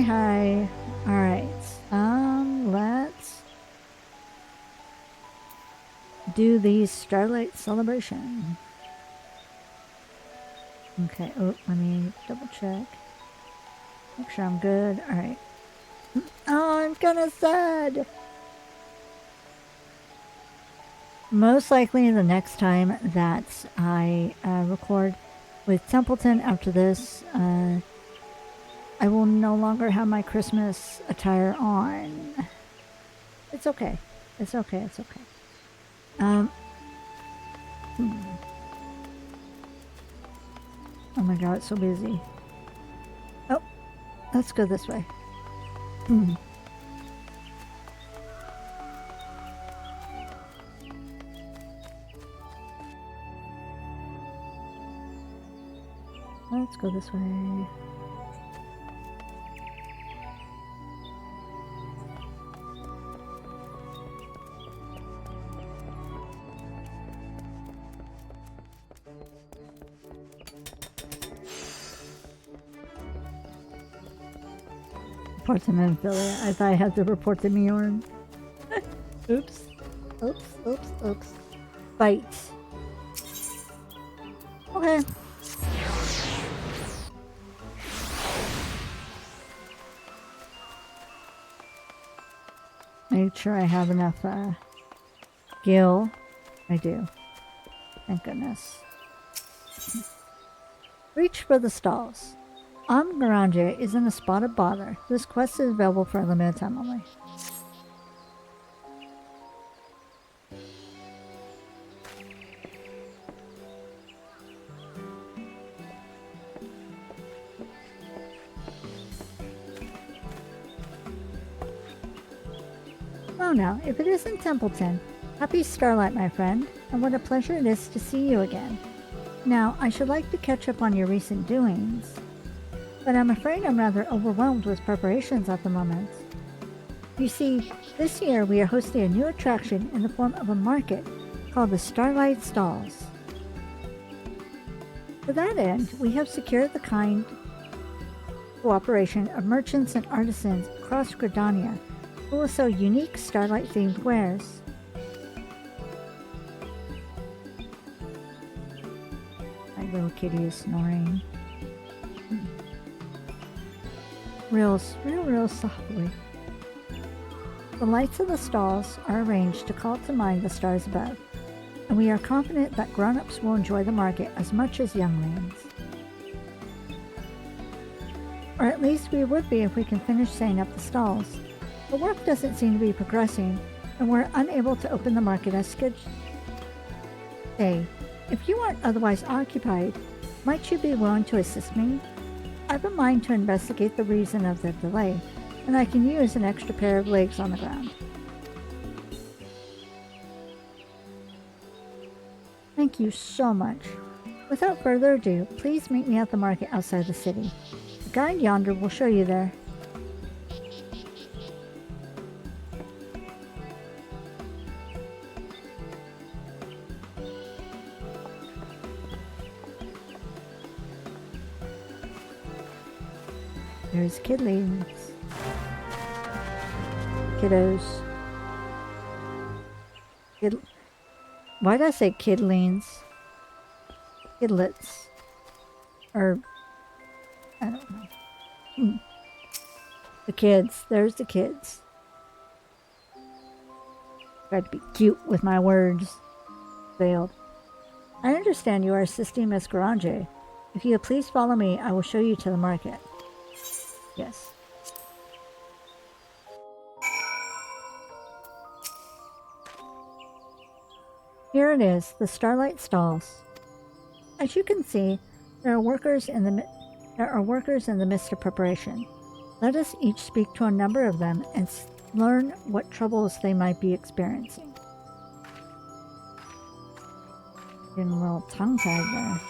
Hi. Alright. Let's do the Starlight celebration. Okay, oh, let me double check. Make sure I'm good. Alright. Oh, I'm kinda sad. Most likely the next time that I record with Templeton after this, I will no longer have my Christmas attire on. It's okay. It's okay. It's okay. Oh my god, it's so busy. Oh, let's go this way. Let's go this way. Report to Memphilia. I thought I had to report to Mjorn. Oops. Oops. Oops. Oops. Bite. Okay. Make sure I have enough gil. I do. Thank goodness. Reach for the stalls. Garanja is in a spot of bother. This quest is available for a limited time only. Oh now, if it isn't Templeton. Happy Starlight, my friend, and what a pleasure it is to see you again. Now, I should like to catch up on your recent doings, but I'm afraid I'm rather overwhelmed with preparations at the moment. You see, this year we are hosting a new attraction in the form of a market called the Starlight Stalls. To that end, we have secured the kind cooperation of merchants and artisans across Gridania who will sell unique Starlight-themed wares. My little kitty is snoring. Real softly. The lights of the stalls are arranged to call to mind the stars above, and we are confident that grown-ups will enjoy the market as much as younglings. Or at least we would be if we can finish setting up the stalls. The work doesn't seem to be progressing, and we're unable to open the market as scheduled. Hey, if you aren't otherwise occupied, might you be willing to assist me? I've a mind to investigate the reason of the delay, and I can use an extra pair of legs on the ground. Thank you so much. Without further ado, please meet me at the market outside the city. The guide yonder will show you there. There's kidlings. Kiddos. Why did I say kidlings? Kidlets. Or, I don't know. The kids. There's the kids. Tried to be cute with my words. Failed. I understand you are assisting Miss Garange. If you please follow me, I will show you to the market. Yes. Here it is, the Starlight stalls. As you can see, there are workers in the midst of preparation. Let us each speak to a number of them and learn what troubles they might be experiencing. Getting a little tongue-tied there.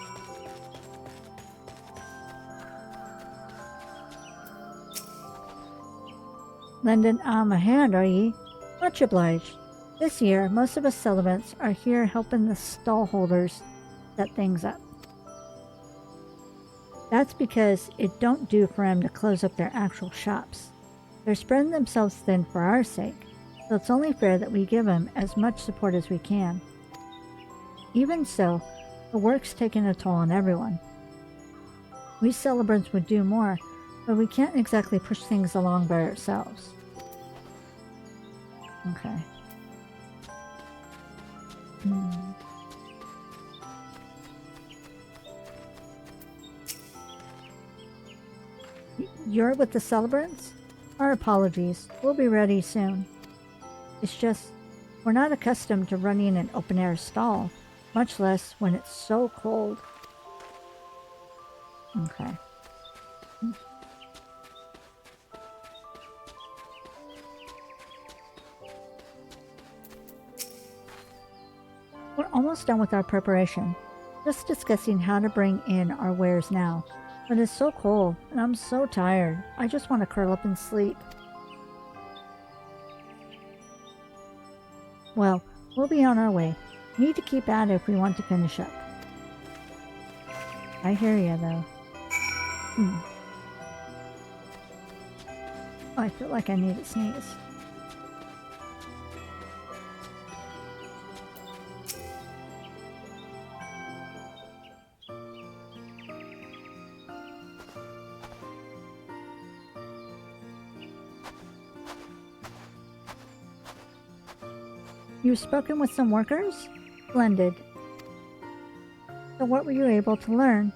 Lending a hand, are ye? Much obliged. This year, most of us celebrants are here helping the stall holders set things up. That's because it don't do for them to close up their actual shops. They're spreading themselves thin for our sake, so it's only fair that we give them as much support as we can. Even so, the work's taking a toll on everyone. We celebrants would do more, but we can't exactly push things along by ourselves. Okay. You're with the celebrants? Our apologies. We'll be ready soon. It's just, we're not accustomed to running an open-air stall, much less when it's so cold. Okay. We're almost done with our preparation. Just discussing how to bring in our wares now. But it's so cold, and I'm so tired. I just want to curl up and sleep. Well, we'll be on our way. We need to keep at it if we want to finish up. I hear you, though. Oh, I feel like I need to sneeze. You've spoken with some workers? Splendid. So what were you able to learn?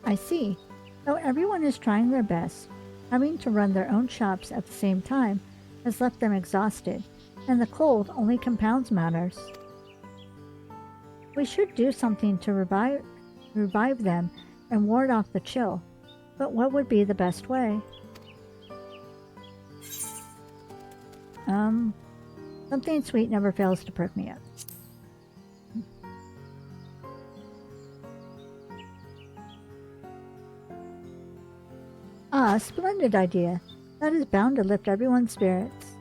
I see. Though everyone is trying their best, having to run their own shops at the same time has left them exhausted, and the cold only compounds matters. We should do something to revive them and ward off the chill, but what would be the best way? Something sweet never fails to perk me up. Ah, splendid idea. That is bound to lift everyone's spirits.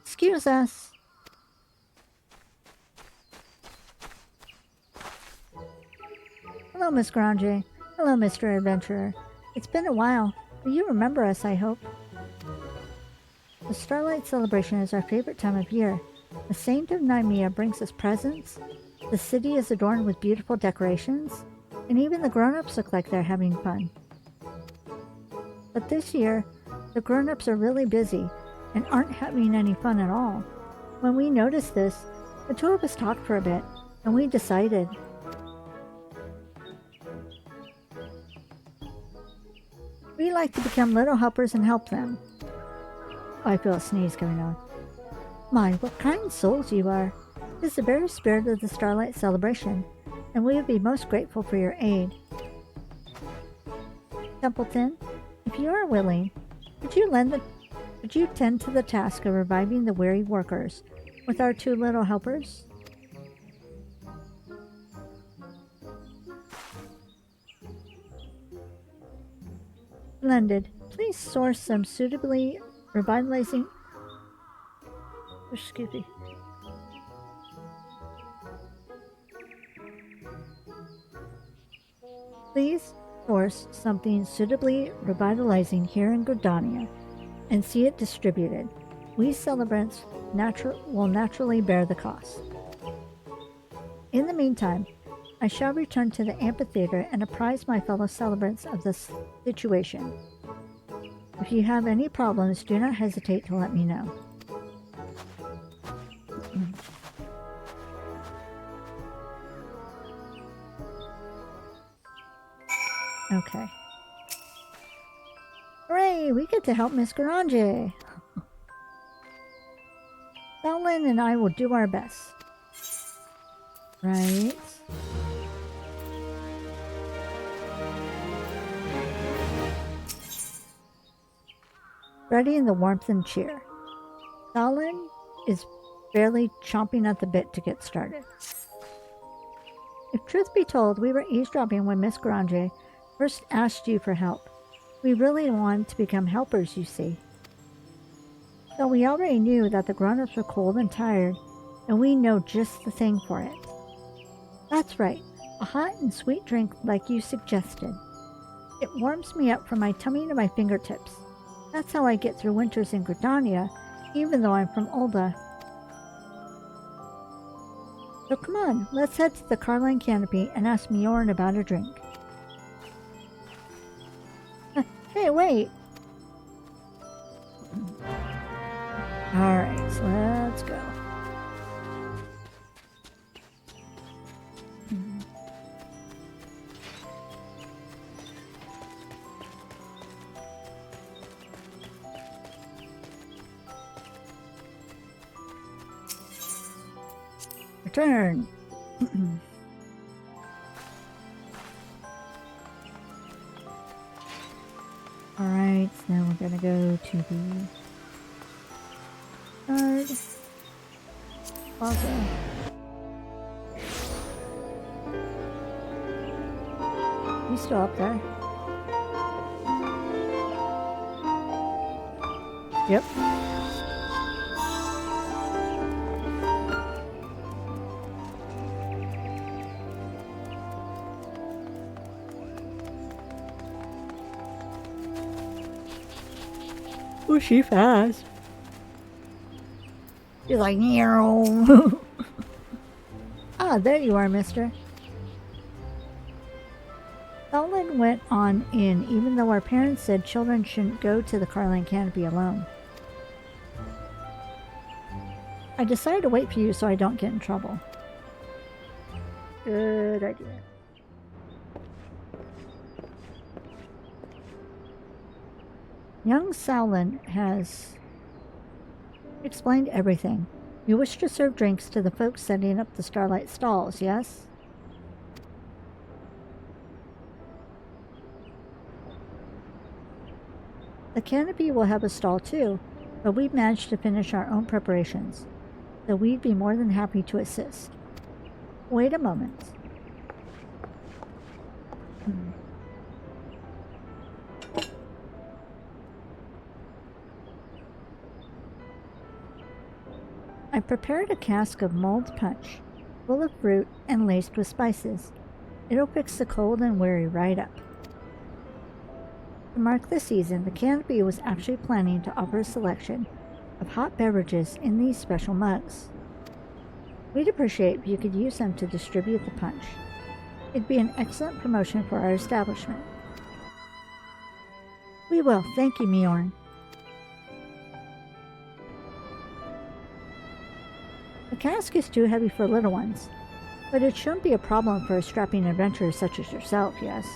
Excuse us. Hello, Miss Grange. Hello, Mr. Adventurer. It's been a while, but you remember us, I hope. The Starlight celebration is our favorite time of year. The Saint of Nymea brings us presents, the city is adorned with beautiful decorations, and even the grown-ups look like they're having fun. But this year, the grown-ups are really busy and aren't having any fun at all. When we noticed this, the two of us talked for a bit, and we decided. We like to become little helpers and help them. Oh, I feel a sneeze coming on. My, what kind souls you are! It is the very spirit of the Starlight celebration, and we would be most grateful for your aid. Templeton, if you are willing, would you tend to the task of reviving the weary workers with our two little helpers? Splendid. Please source some suitably revitalizing. Excuse me. Please source something suitably revitalizing here in Gordania and see it distributed. We celebrants will naturally bear the cost. In the meantime, I shall return to the amphitheater and apprise my fellow celebrants of the situation. If you have any problems, do not hesitate to let me know. Okay. Hooray! We get to help Miss Garange! Starlight and I will do our best. Right. Ready in the warmth and cheer. Starlight is barely chomping at the bit to get started. If truth be told, we were eavesdropping when Miss Garange first asked you for help. We really wanted to become helpers, you see. So we already knew that the grown-ups were cold and tired, and we know just the thing for it. That's right, a hot and sweet drink like you suggested. It warms me up from my tummy to my fingertips. That's how I get through winters in Gridania, even though I'm from Ulda. So come on, let's head to the Carline Canopy and ask Mjorn about a drink. Hey, wait! Alright, so let's go. Return! Alright, so now we're gonna go to the guard plaza. You still up there? Yep. Oh, she fast. She's like, meow. Ah, there you are, mister. Starlight went on in, even though our parents said children shouldn't go to the Carline Canopy alone. I decided to wait for you so I don't get in trouble. Good idea. Young Sowlin has explained everything. You wish to serve drinks to the folks setting up the Starlight stalls, yes? The canopy will have a stall too, but we've managed to finish our own preparations, so we'd be more than happy to assist. Wait a moment. I prepared a cask of mulled punch, full of fruit and laced with spices. It'll fix the cold and weary right up. To mark the season, the canopy was actually planning to offer a selection of hot beverages in these special mugs. We'd appreciate if you could use them to distribute the punch. It'd be an excellent promotion for our establishment. We will, thank you, Mjorn. The cask is too heavy for little ones, but it shouldn't be a problem for a strapping adventurer such as yourself, yes?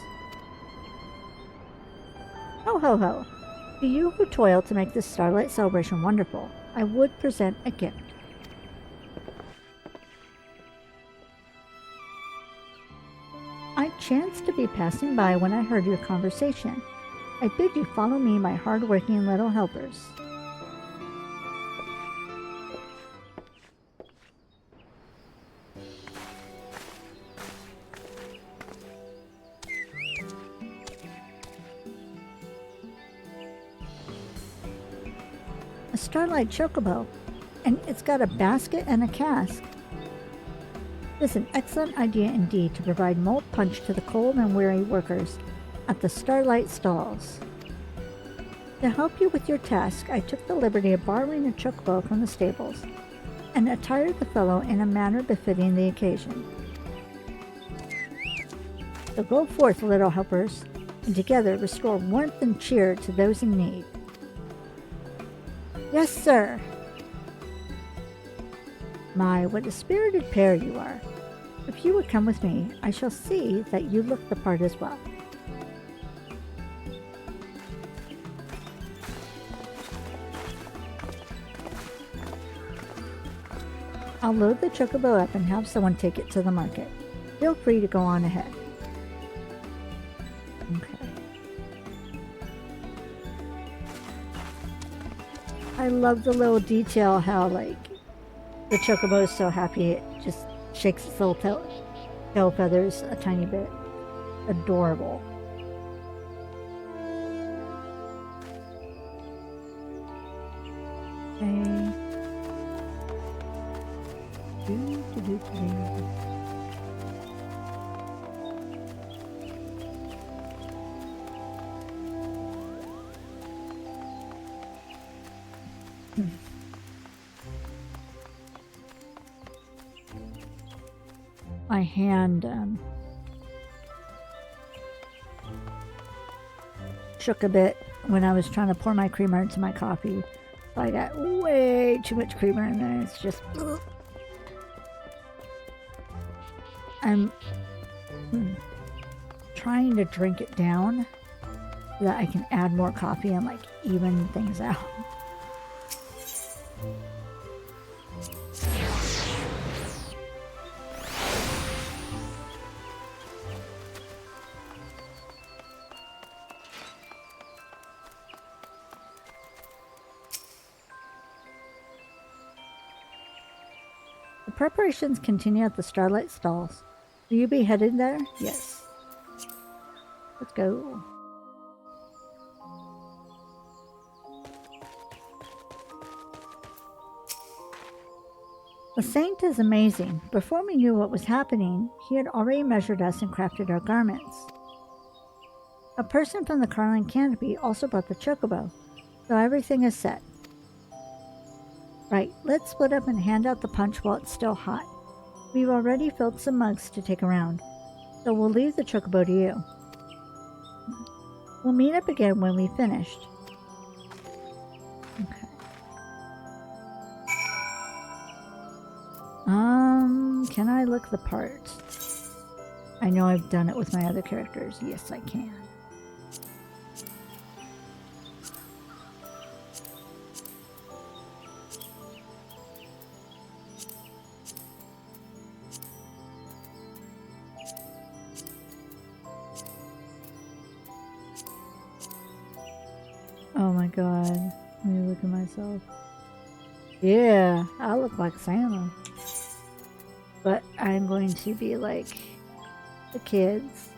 Ho ho ho! To you who toil to make this Starlight celebration wonderful, I would present a gift. I chanced to be passing by when I heard your conversation. I bid you follow me, my hard-working little helpers. A Starlight chocobo, and it's got a basket and a cask. It's an excellent idea indeed to provide mulled punch to the cold and weary workers at the Starlight stalls. To help you with your task, I took the liberty of borrowing a chocobo from the stables and attired the fellow in a manner befitting the occasion. So go forth, little helpers. and together restore warmth and cheer to those in need. Yes, sir. My, what a spirited pair you are. If you would come with me, I shall see that you look the part as well. I'll load the chocobo up and have someone take it to the market. Feel free to go on ahead. Okay. I love the little detail how, like, the chocobo is so happy it just shakes its little tail feathers a tiny bit. Adorable. Okay. My hand shook a bit when I was trying to pour my creamer into my coffee. I got way too much creamer in there. It's just... Ugh. I'm trying to drink it down so that I can add more coffee and like even things out. The preparations continue at the Starlight stalls. Will you be headed there? Yes. Let's go. The Saint is amazing. Before we knew what was happening, he had already measured us and crafted our garments. A person from the Carling Canopy also brought the chocobo, so everything is set. Right, let's split up and hand out the punch while it's still hot. We've already filled some mugs to take around, so we'll leave the chocobo to you. We'll meet up again when we've finished. Okay. Can I look the part? I know I've done it with my other characters. Yes, I can. Oh my god. Let me look at myself. Yeah, I look like Santa. But I'm going to be like the kids.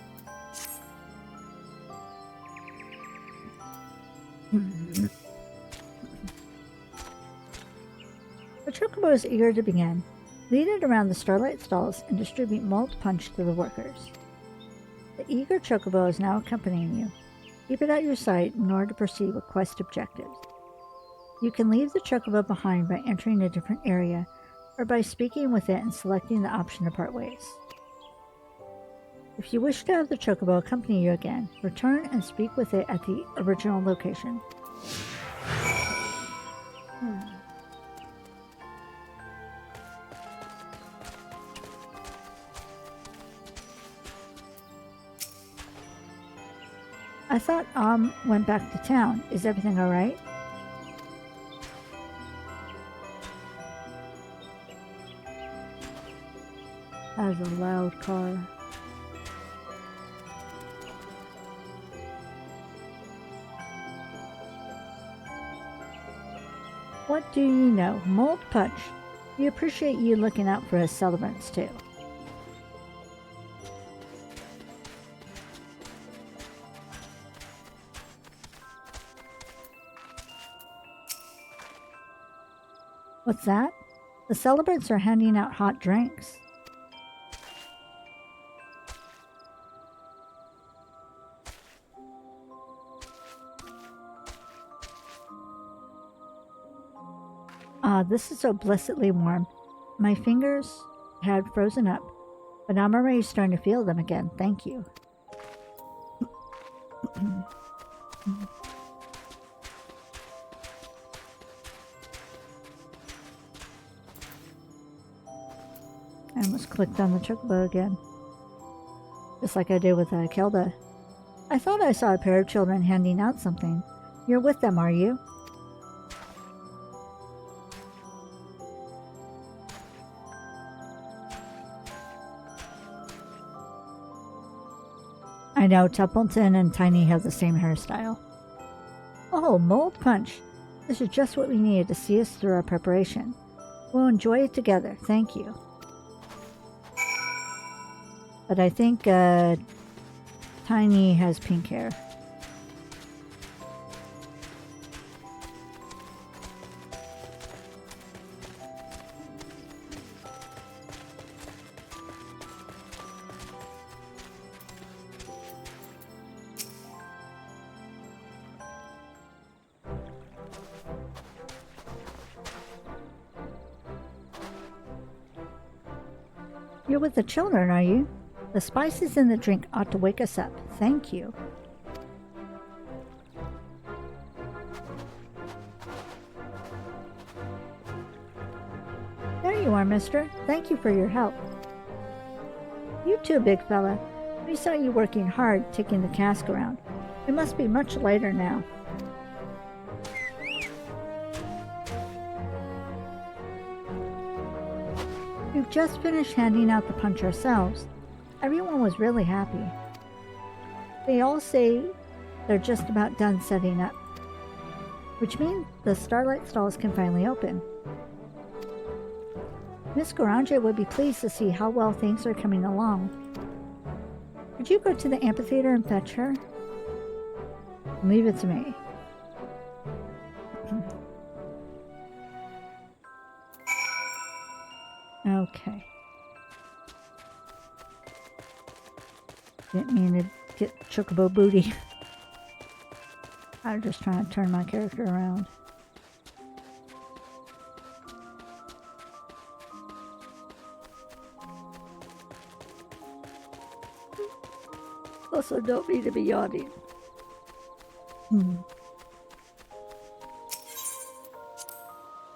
The chocobo is eager to begin. Lead it around the Starlight stalls and distribute malt punch to the workers. The eager chocobo is now accompanying you. Keep it at your side in order to proceed with quest objectives. You can leave the chocobo behind by entering a different area, or by speaking with it and selecting the option to part ways. If you wish to have the chocobo accompany you again, return and speak with it at the original location. I thought went back to town. Is everything alright? That is a loud car. What do you know? Mold Punch. We appreciate you looking out for his celebrants too. What's that? The celebrants are handing out hot drinks. This is so blessedly warm. My fingers had frozen up, but I'm already starting to feel them again. Thank you. I almost clicked on the chocobo again. Just like I did with Kelda. I thought I saw a pair of children handing out something. You're with them, are you? I know, Templeton and Tiny have the same hairstyle. Oh, mold punch. This is just what we needed to see us through our preparation. We'll enjoy it together, thank you. But I think Tiny has pink hair. You're with the children, are you? The spices in the drink ought to wake us up. Thank you. There you are, mister. Thank you for your help. You too, big fella. We saw you working hard taking the cask around. It must be much lighter now. We've just finished handing out the punch ourselves. Everyone was really happy. They all say they're just about done setting up, which means the Starlight stalls can finally open. Miss Garanja would be pleased to see how well things are coming along. Could you go to the amphitheater and fetch her? Leave it to me. Okay. Didn't mean to get chocobo booty. I'm just trying to turn my character around. Also, don't mean to be yawning.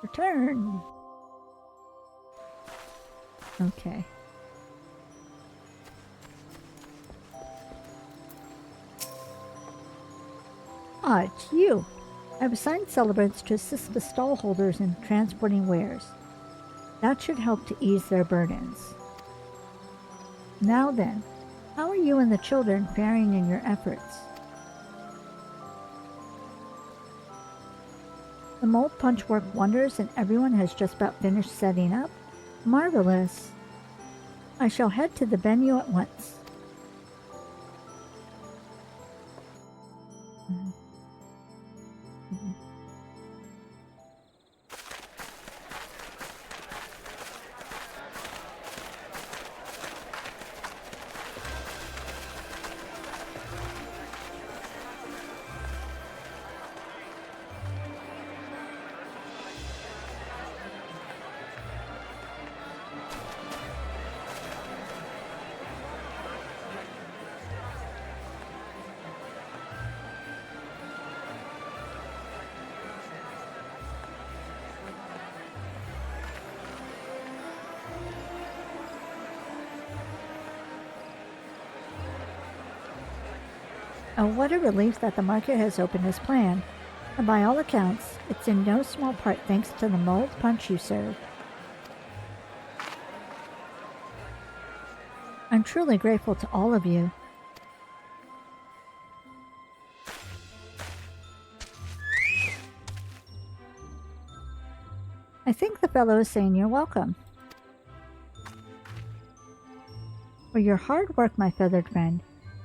Return. Okay. Ah, it's you. I've assigned celebrants to assist the stall holders in transporting wares. That should help to ease their burdens. Now then, how are you and the children faring in your efforts? The mold punch worked wonders and everyone has just about finished setting up? Marvelous. I shall head to the venue at once. Oh, what a relief that the market has opened as planned, and by all accounts, it's in no small part thanks to the mold punch you serve. I'm truly grateful to all of you. I think the fellow is saying you're welcome. For your hard work, my feathered friend,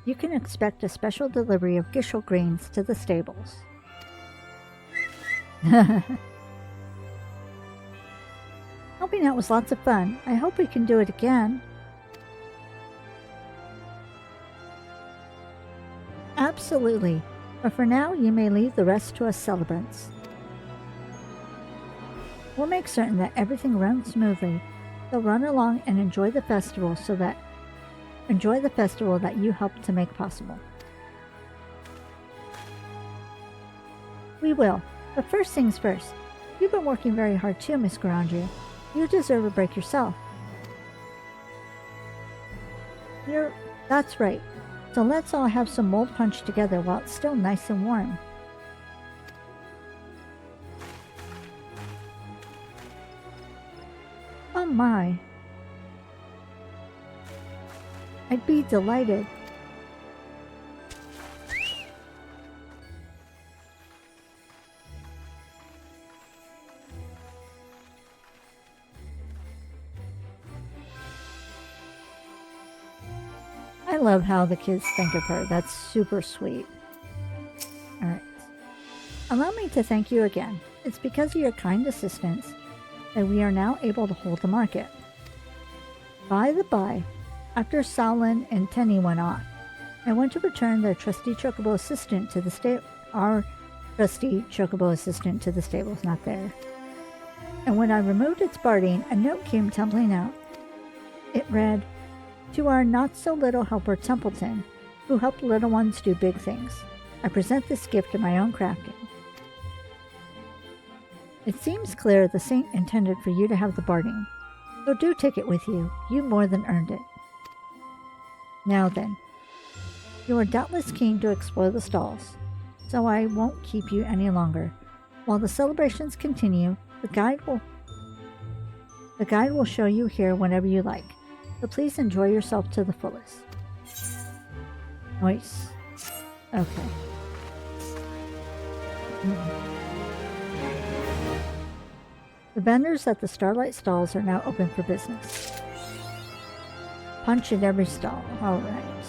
you can expect a special delivery of gishel grains to the stables. Helping out was lots of fun. I hope we can do it again. Absolutely. But for now, you may leave the rest to us celebrants. We'll make certain that everything runs smoothly. So run along and enjoy the festival that you helped to make possible. We will. But first things first. You've been working very hard too, Miss Garandria. You deserve a break yourself. That's right. So let's all have some mold punch together while it's still nice and warm. Oh my. I'd be delighted. I love how the kids think of her. That's super sweet. Alright. Allow me to thank you again. It's because of your kind assistance that we are now able to hold the market. By the by, after Salin and Tenny went off, I went to return their trusty chocobo assistant to the stable. Our trusty chocobo assistant to the stables, not there. And when I removed its barding, a note came tumbling out. It read, "To our not-so-little helper Templeton, who helped little ones do big things, I present this gift of my own crafting. It seems clear the saint intended for you to have the barding, so do take it with you. You more than earned it. Now then, you are doubtless keen to explore the stalls, so I won't keep you any longer. While the celebrations continue, the guide will show you here whenever you like, so please enjoy yourself to the fullest." Nice. Okay. The vendors at the Starlight stalls are now open for business. Punch in every stall. Alright.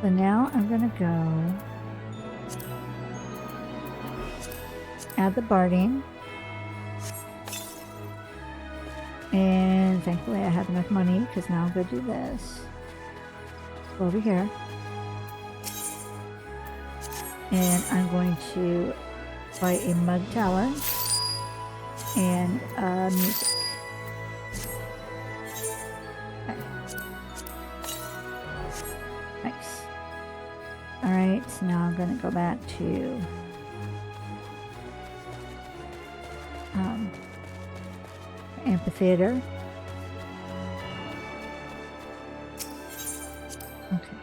So now I'm gonna go add the barding. And thankfully I have enough money because now I'm going to do this. Go over here. And I'm going to buy a mug tower and music. Okay. Nice. Alright, so now I'm going to go back to amphitheater. Okay.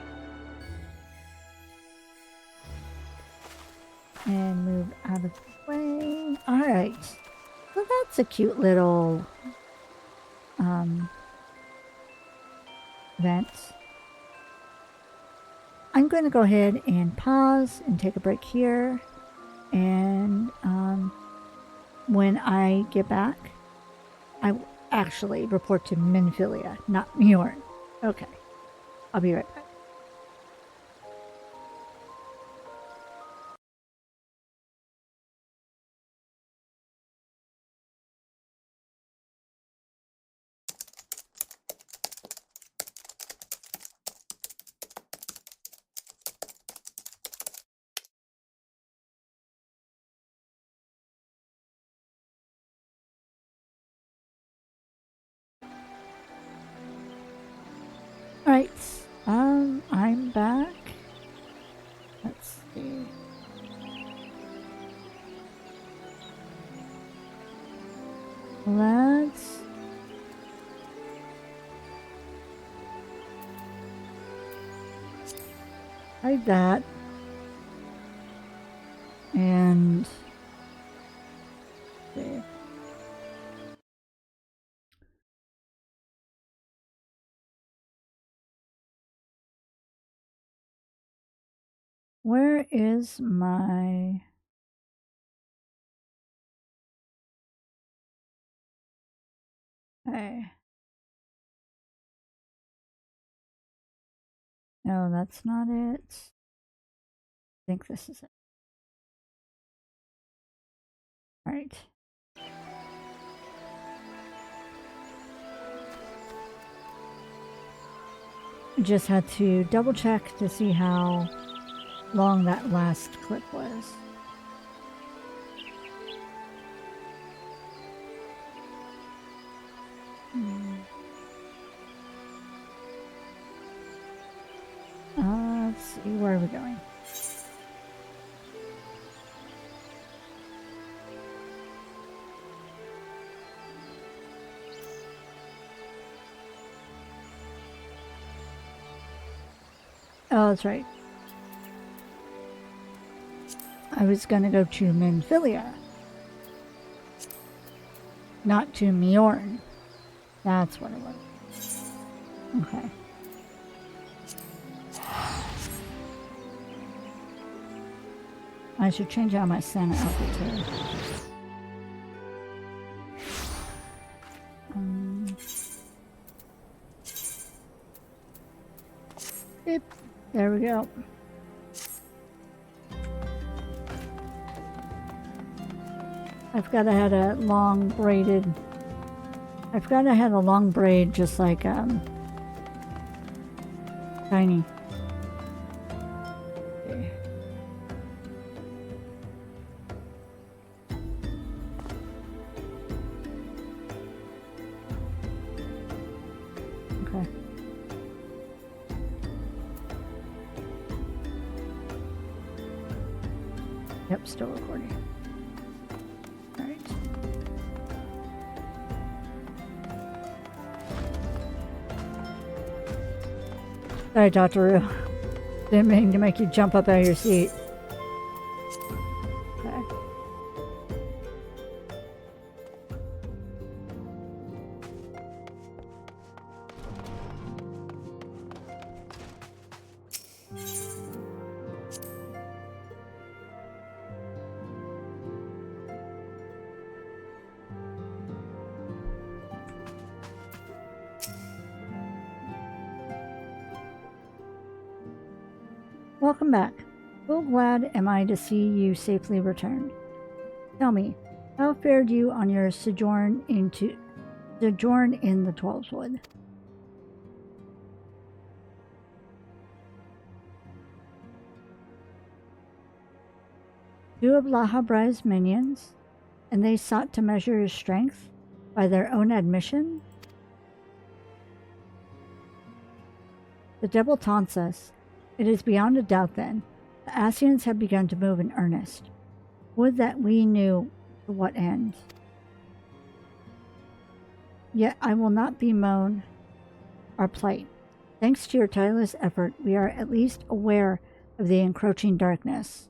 And move out of the way. Alright. So that's a cute little event. I'm going to go ahead and pause and take a break here. And when I get back, I will actually report to Minfilia, not Mjorn. Okay. I'll be right back. Alright, I'm back. Let's see. Let's hide that. And see. Where is my... Hey. No, that's not it. I think this is it. Alright. Just had to double check to see how long that last clip was. Let's see, where are we going? Oh, that's right. I was going to go to Minfilia. Not to Mjorn. That's what it was. Okay. I should change out my Santa outfit too. Yep. There we go. I forgot I had a long braided. I forgot I had a long braid just like Tiny. Okay. Okay. Yep, still recording. Alright. Sorry, Dr. Roo. Didn't mean to make you jump up out of your seat. Okay. Welcome back. So glad am I to see you safely returned. Tell me, how fared you on your sojourn in the 12th Wood? Two of Lahabrai's minions, and they sought to measure his strength by their own admission? The devil taunts us. It is beyond a doubt, then, the Asians have begun to move in earnest. Would that we knew to what end. Yet I will not bemoan our plight. Thanks to your tireless effort, we are at least aware of the encroaching darkness.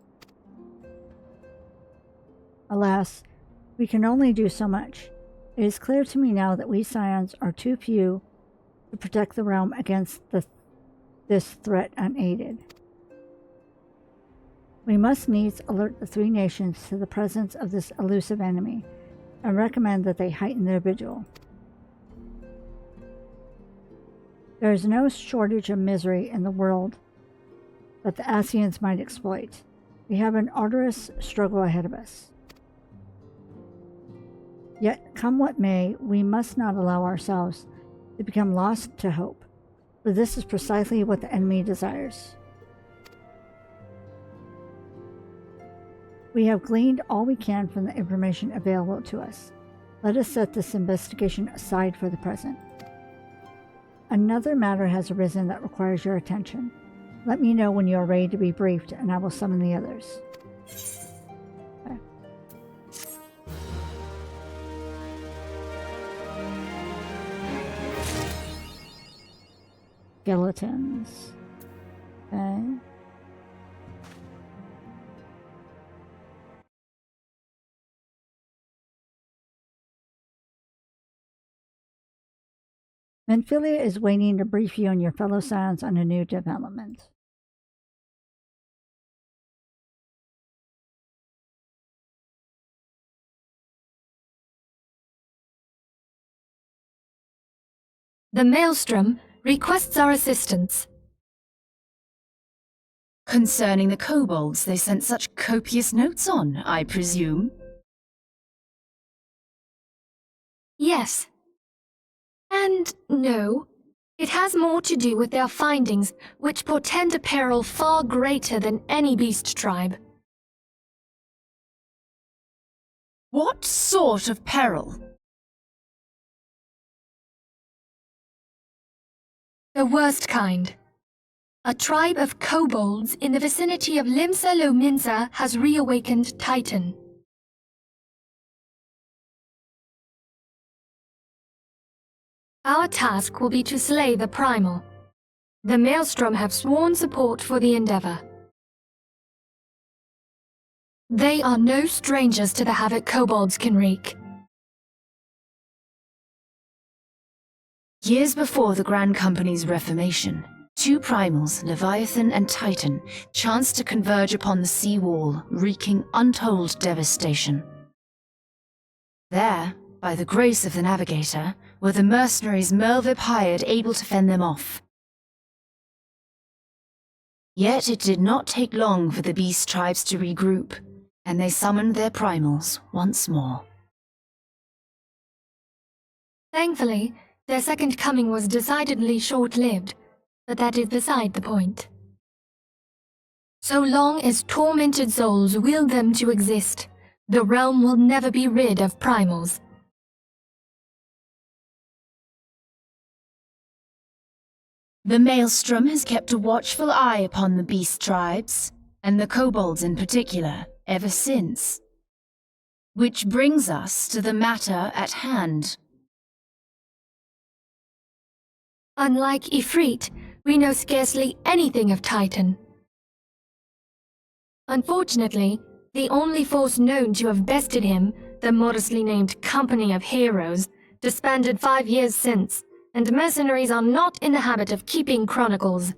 Alas, we can only do so much. It is clear to me now that we Scions are too few to protect the realm against this threat unaided. We must needs alert the three nations to the presence of this elusive enemy, and recommend that they heighten their vigil. There is no shortage of misery in the world that the Asians might exploit. We have an arduous struggle ahead of us. Yet, come what may, we must not allow ourselves to become lost to hope. For this is precisely what the enemy desires. We have gleaned all we can from the information available to us. Let us set this investigation aside for the present. Another matter has arisen that requires your attention. Let me know when you are ready to be briefed, and I will summon the others. Okay. Skeletons. Okay. Minfilia is waiting to brief you and your fellow Scions on a new development. The Maelstrom requests our assistance. Concerning the kobolds they sent such copious notes on, I presume? Yes. And no. It has more to do with their findings, which portend a peril far greater than any beast tribe. What sort of peril? The worst kind. A tribe of kobolds in the vicinity of Limsa Lominsa has reawakened Titan. Our task will be to slay the primal. The Maelstrom have sworn support for the endeavor. They are no strangers to the havoc kobolds can wreak. Years before the Grand Company's reformation, two primals, Leviathan and Titan, chanced to converge upon the sea wall, wreaking untold devastation. There, by the grace of the Navigator, were the mercenaries Merlvip hired able to fend them off. Yet it did not take long for the beast tribes to regroup, and they summoned their primals once more. Thankfully, their second coming was decidedly short-lived, but that is beside the point. So long as tormented souls will them to exist, the realm will never be rid of primals. The Maelstrom has kept a watchful eye upon the beast tribes, and the kobolds in particular, ever since. Which brings us to the matter at hand. Unlike Ifrit, we know scarcely anything of Titan. Unfortunately, the only force known to have bested him, the modestly named Company of Heroes, disbanded 5 years since, and mercenaries are not in the habit of keeping chronicles.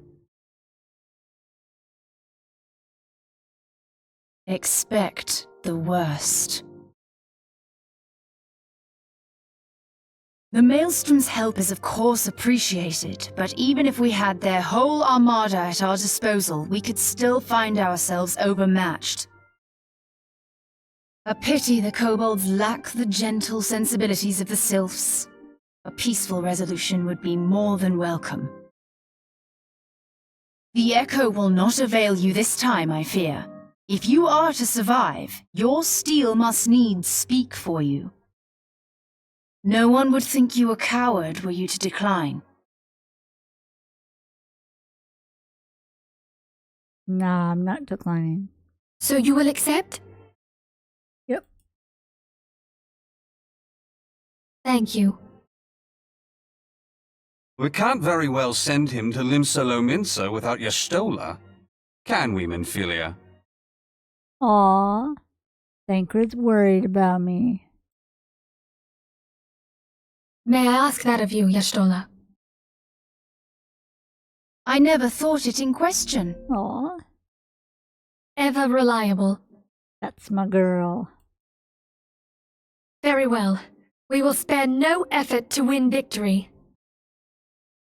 Expect the worst. The Maelstrom's help is of course appreciated, but even if we had their whole armada at our disposal, we could still find ourselves overmatched. A pity the kobolds lack the gentle sensibilities of the sylphs. A peaceful resolution would be more than welcome. The echo will not avail you this time, I fear. If you are to survive, your steel must needs speak for you. No one would think you a coward were you to decline. Nah, I'm not declining. So you will accept? Yep. Thank you. We can't very well send him to Limsa without Yastola, can we, Menphilia? Aw, Thancred's worried about me. May I ask that of you, Yastola? I never thought it in question. Aw, Ever reliable. that's my girl. Very well. We will spare no effort to win victory.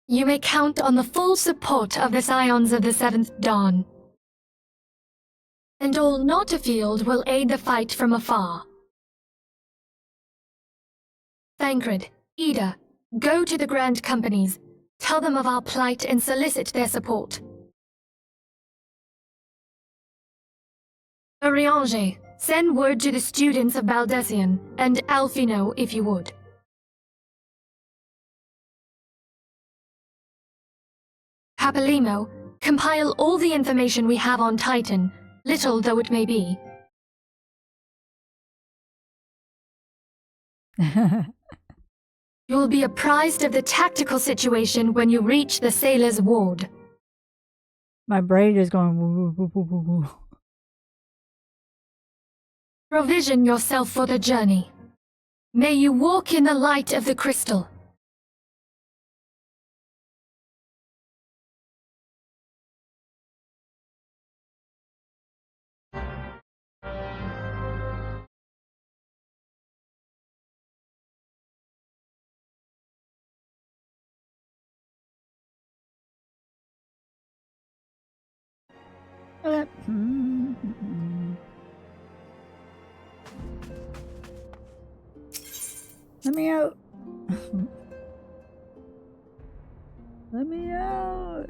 You may count on the full support of the Scions of the Seventh Dawn. And all not afield will aid the fight from afar. Thancred, Ida, go to the Grand Companies, tell them of our plight and solicit their support. Ariange, send word to the students of Baldessian, and Alfino if you would. Papalimo, compile all the information we have on Titan, little though it may be. You will be apprised of the tactical situation when you reach the Sailor's Ward. My brain is going woo, woo, woo, woo, woo. Provision yourself for the journey. May you walk in the light of the crystal. Okay. Let me out. Let me out.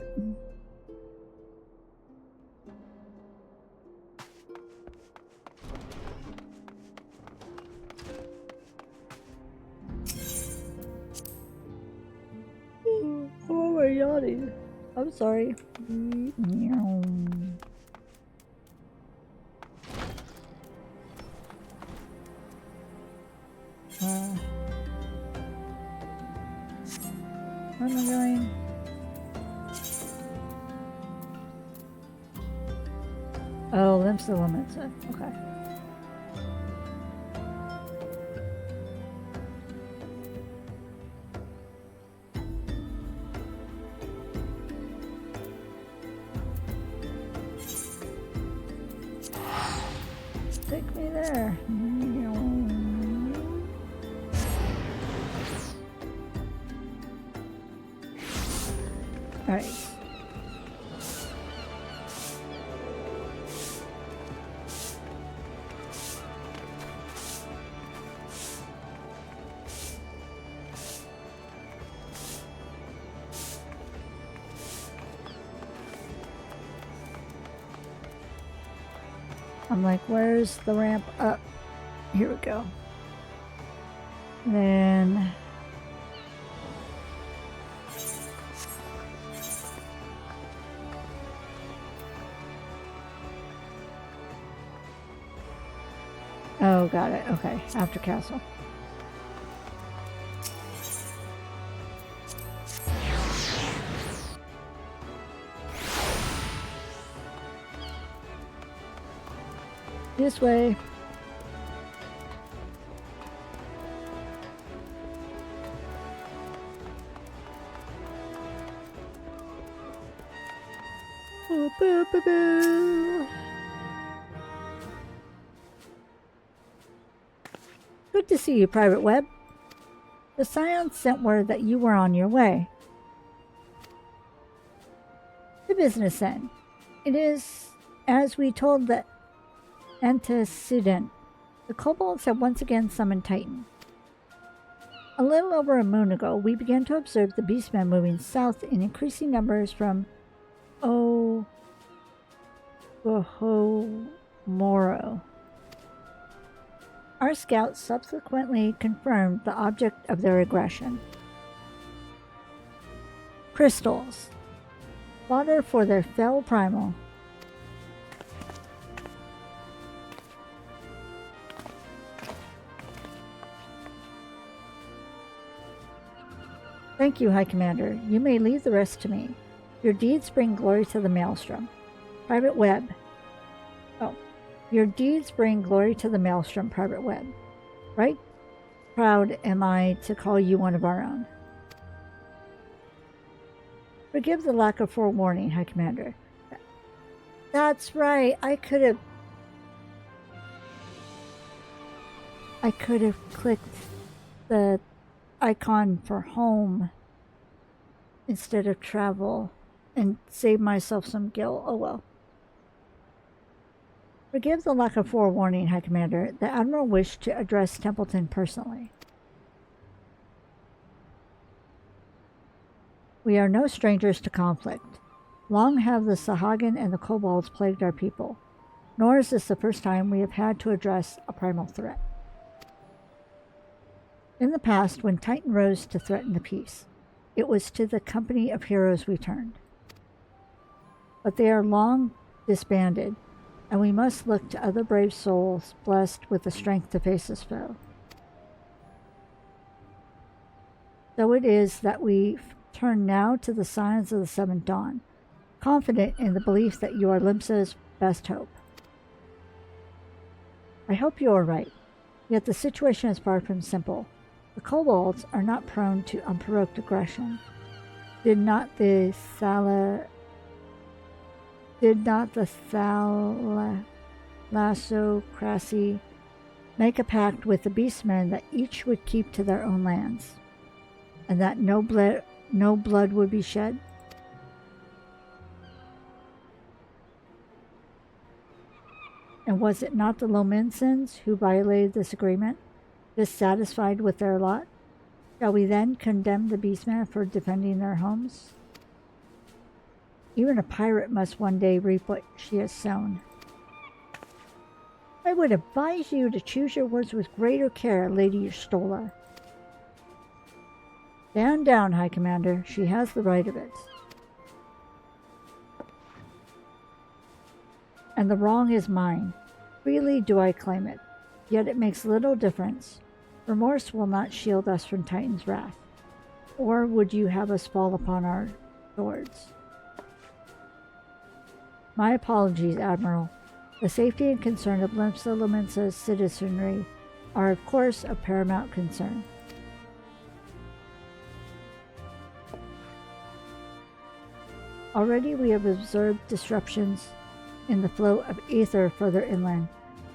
Oh my yawning. I'm sorry. Meow. Where am I going? Oh, Limsa. Okay. Take me there. Alright. I'm like, where's the ramp up? Here we go. Then oh, got it. Okay, after castle. This way. Boo, boo, boo, boo. Good to see you, Private Webb. The Scion sent word that you were on your way. The business then. It is as we told the antecedent. The kobolds have once again summoned Titan. A little over a moon ago, we began to observe the beastmen moving south in increasing numbers from Moro. Our scouts subsequently confirmed the object of their aggression. Crystals. Fodder for their fell primal. Thank you, High Commander. You may leave the rest to me. Your deeds bring glory to the Maelstrom. Private Webb. Oh. Your deeds bring glory to the Maelstrom, Private Webb. Right proud am I to call you one of our own. Forgive the lack of forewarning, High Commander. That's right. I could have clicked the icon for home instead of travel and saved myself some guilt. Oh well. Forgive the lack of forewarning, High Commander. The Admiral wished to address Templeton personally. We are no strangers to conflict. Long have the Sahagin and the Kobolds plagued our people, nor is this the first time we have had to address a primal threat. In the past, when Titan rose to threaten the peace, it was to the company of heroes we turned. But they are long disbanded, and we must look to other brave souls blessed with the strength to face this foe. So it is that we turn now to the signs of the Seventh Dawn, confident in the belief that you are Limsa's best hope. I hope you are right, yet the situation is far from simple. The kobolds are not prone to unprovoked aggression. Did not the Thalassocracy make a pact with the beastmen that each would keep to their own lands, and that no blood would be shed? And was it not the Lominsons who violated this agreement, dissatisfied with their lot? Shall we then condemn the beastmen for defending their homes? Even a pirate must one day reap what she has sown. I would advise you to choose your words with greater care, Lady Stola. Stand down, High Commander. She has the right of it. And the wrong is mine. Freely do I claim it. Yet it makes little difference. Remorse will not shield us from Titan's wrath. Or would you have us fall upon our swords? My apologies, Admiral. The safety and concern of Limsa citizenry are, of course, of paramount concern. Already we have observed disruptions in the flow of ether further inland.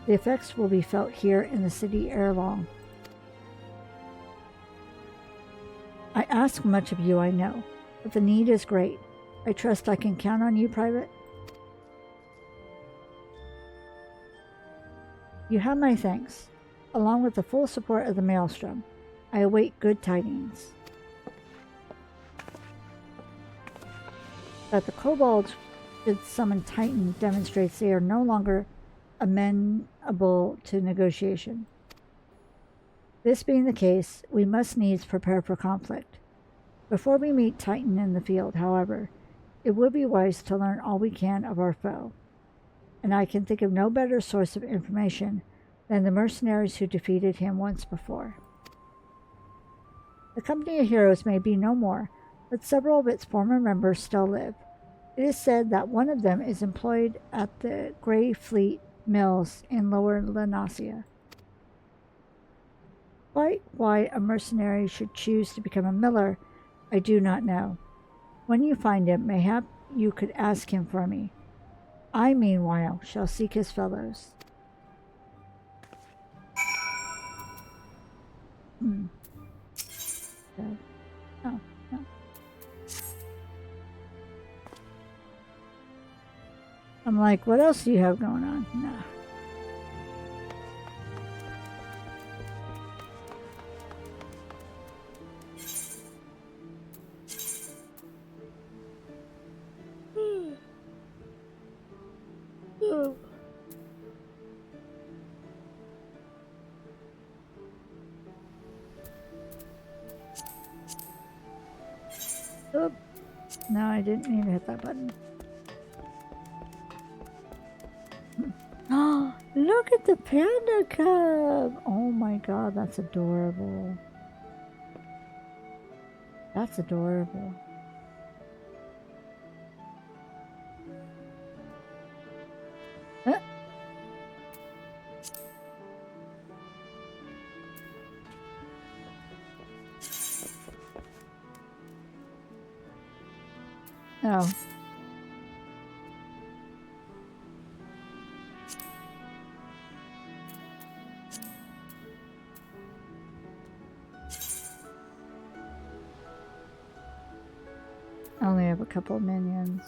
The effects will be felt here in the city ere long. I ask much of you, I know, but the need is great. I trust I can count on you, Private? You have my thanks, along with the full support of the Maelstrom. I await good tidings. That the kobolds should summon Titan demonstrates they are no longer amenable to negotiation. This being the case, we must needs prepare for conflict. Before we meet Titan in the field, however, it would be wise to learn all we can of our foe, and I can think of no better source of information than the mercenaries who defeated him once before. The company of heroes may be no more, but several of its former members still live. It is said that one of them is employed at the Grey Fleet Mills in Lower Lenasia. Quite why a mercenary should choose to become a miller, I do not know. When you find him, mayhap you could ask him for me. I, meanwhile, shall seek his fellows. Oh, no. I'm like, what else do you have going on? Nah. No, I didn't mean to hit that button. Oh, look at the panda cub! Oh my god, that's adorable. That's adorable. Huh? Oh. I only have a couple of minions.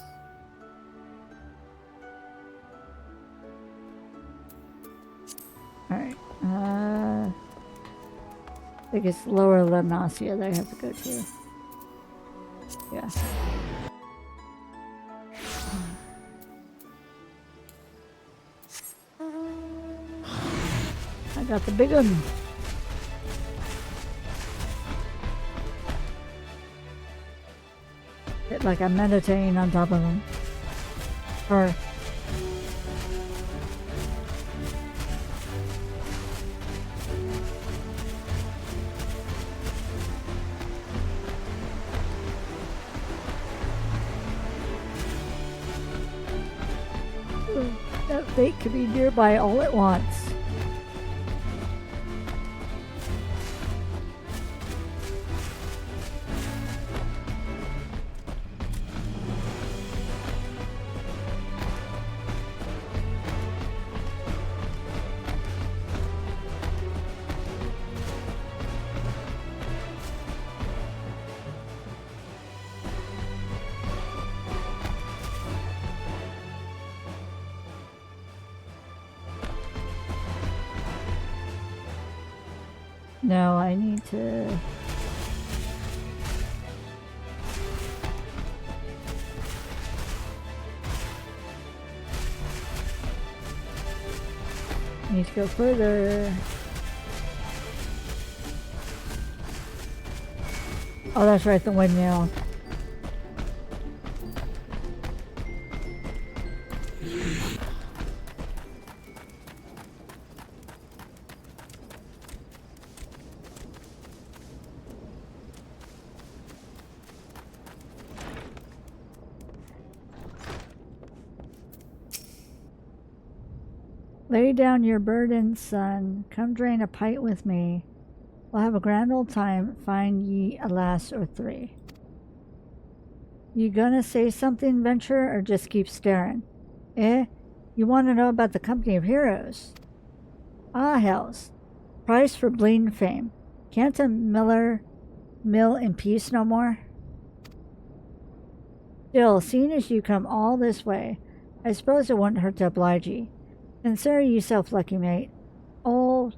Alright. I think it's Lower Lenasia that I have to go to. Yeah. I got the big one. It's like I'm meditating on top of them. Or that fate could be nearby all at once. No, I need to... Need to go further. Oh, that's right, the windmill. Lay down your burden, son. Come drain a pint with me. We'll have a grand old time. Find ye a lass or three. You gonna say something, Venture, or just keep staring? Eh? You want to know about the Company of Heroes? Ah, hells. Price for bleeding fame. Can't a miller mill in peace no more? Still, seeing as you come all this way, I suppose it wouldn't hurt to oblige ye. Consider yourself lucky, mate. Old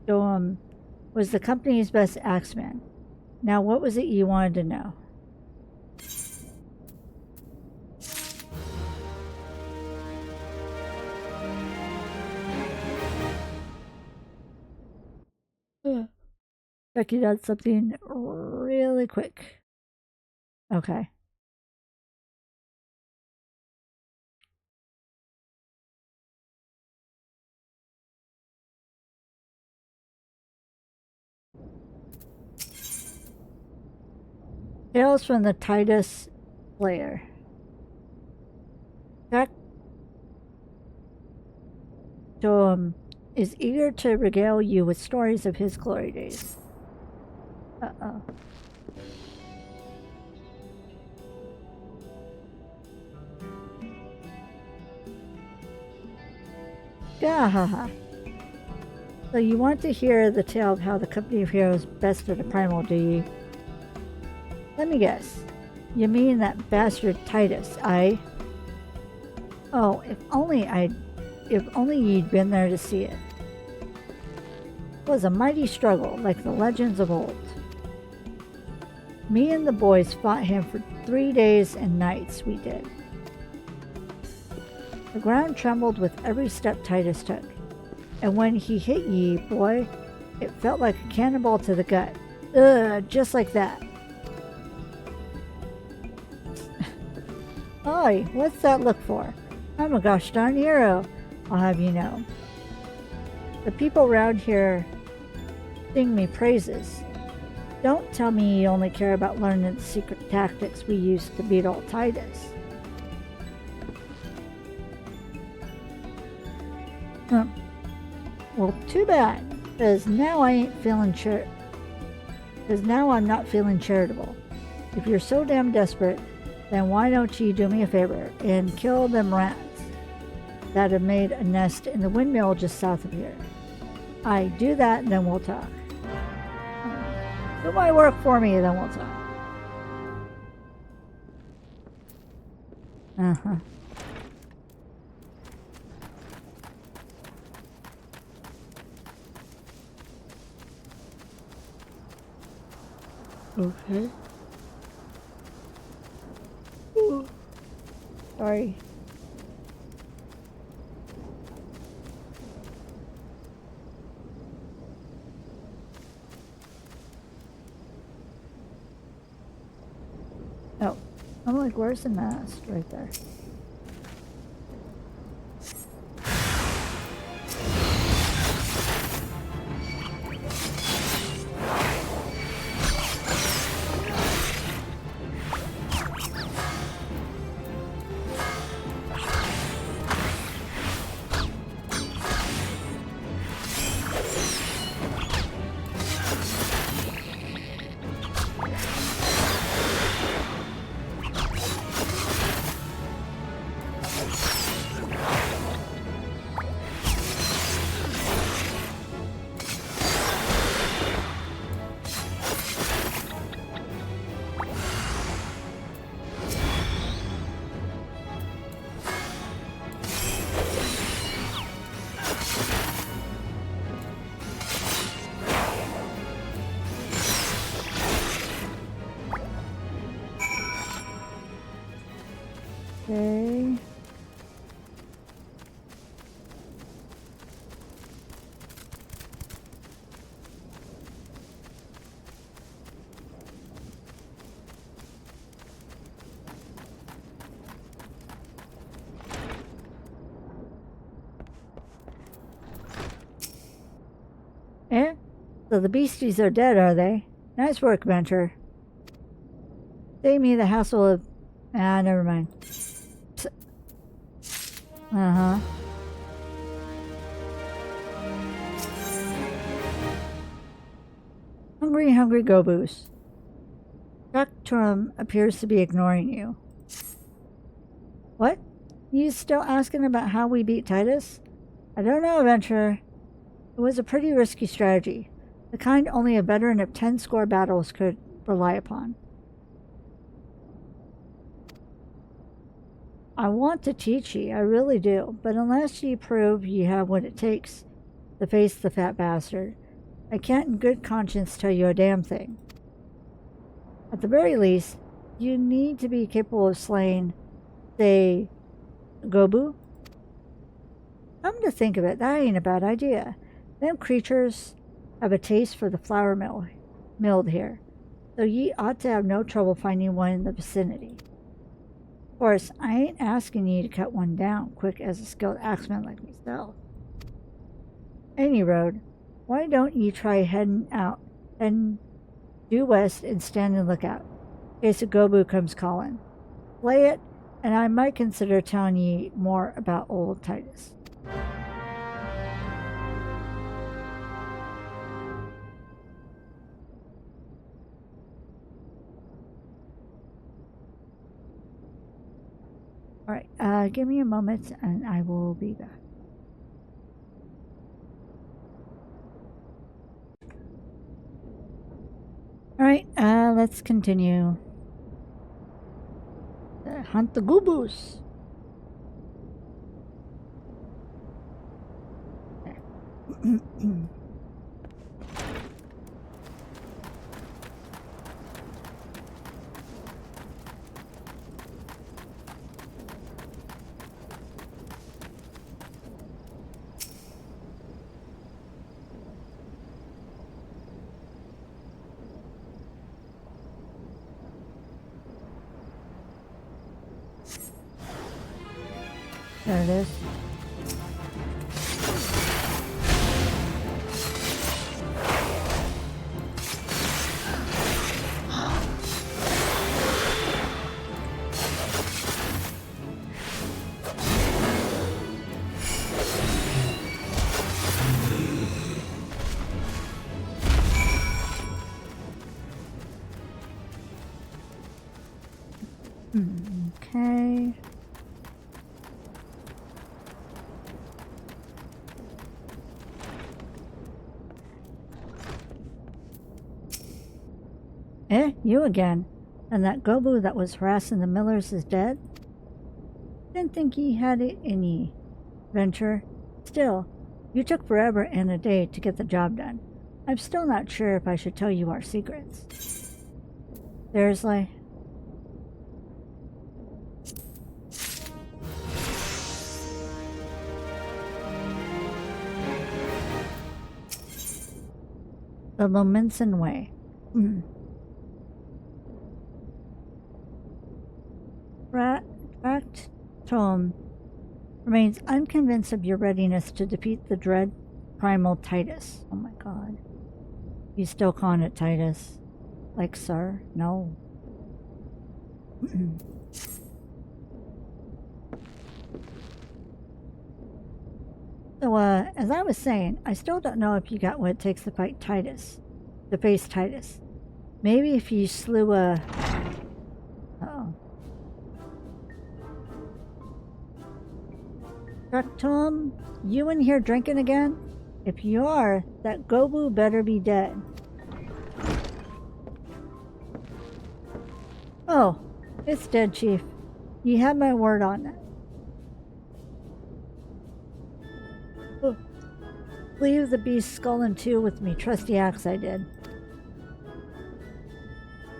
Doam was the company's best axeman. Now, what was it you wanted to know? Becky does something really quick. Okay. Tales from the Titus Slayer. Jack Doam is eager to regale you with stories of his glory days. Uh-oh. Gahaha. So you want to hear the tale of how the Company of Heroes bested a primal, do you? Let me guess. You mean that bastard Titus, aye? Oh, if only you'd been there to see it. It was a mighty struggle, like the legends of old. Me and the boys fought him for 3 days and nights, we did. The ground trembled with every step Titus took, and when he hit ye, boy, it felt like a cannonball to the gut. Ugh, just like that. Oi, what's that look for? I'm a gosh darn hero, I'll have you know. The people round here sing me praises. Don't tell me you only care about learning the secret tactics we used to beat old Titus. Well, too bad, because now I'm not feeling charitable. If you're so damn desperate, then why don't you do me a favor and kill them rats that have made a nest in the windmill just south of here? I do that, and then we'll talk. Do my work for me, then we'll talk. Uh-huh. Okay. Ooh. Sorry. Oh, I'm like, where's the mast? Right there. Okay. Eh? So the beasties are dead, are they? Nice work, Venture. Save me the hassle of... Ah, never mind. Uh-huh. Hungry, hungry Gobus. Turum appears to be ignoring you. What? You still asking about how we beat Titus? I don't know, adventurer. It was a pretty risky strategy. The kind only a veteran of 10 score battles could rely upon. I want to teach ye, I really do, but unless ye prove ye have what it takes to face the fat bastard, I can't in good conscience tell you a damn thing. At the very least, you need to be capable of slaying, say, Gobu? Come to think of it, that ain't a bad idea. Them creatures have a taste for the flour milled here, so ye ought to have no trouble finding one in the vicinity. Of course, I ain't asking ye to cut one down quick as a skilled axeman like myself. Any road, why don't ye try heading out and due west and stand and look out, in case a Gobu comes calling. Play it, and I might consider telling ye more about old Titus. Alright, give me a moment and I will be back. Alright, let's continue. Hunt the Gobus. There it is. Okay. Eh, you again. And that Gobu that was harassing the Millers is dead? Didn't think he had it in ye, Venture. Still, you took forever and a day to get the job done. I'm still not sure if I should tell you our secrets. Seriously? The Lominson Way. Tract Tome remains unconvinced of your readiness to defeat the dread primal Titus. Oh my god. You still calling it Titus? Like, sir? No. So, as I was saying, I still don't know if you got what it takes to fight Titus. To face Titus. Maybe if you slew a... Uh-oh. Tom, you in here drinking again? If you are, that Gobu better be dead. Oh, it's dead, Chief. You had my word on that. Oh, leave the beast's skull in two with me, trusty axe I did.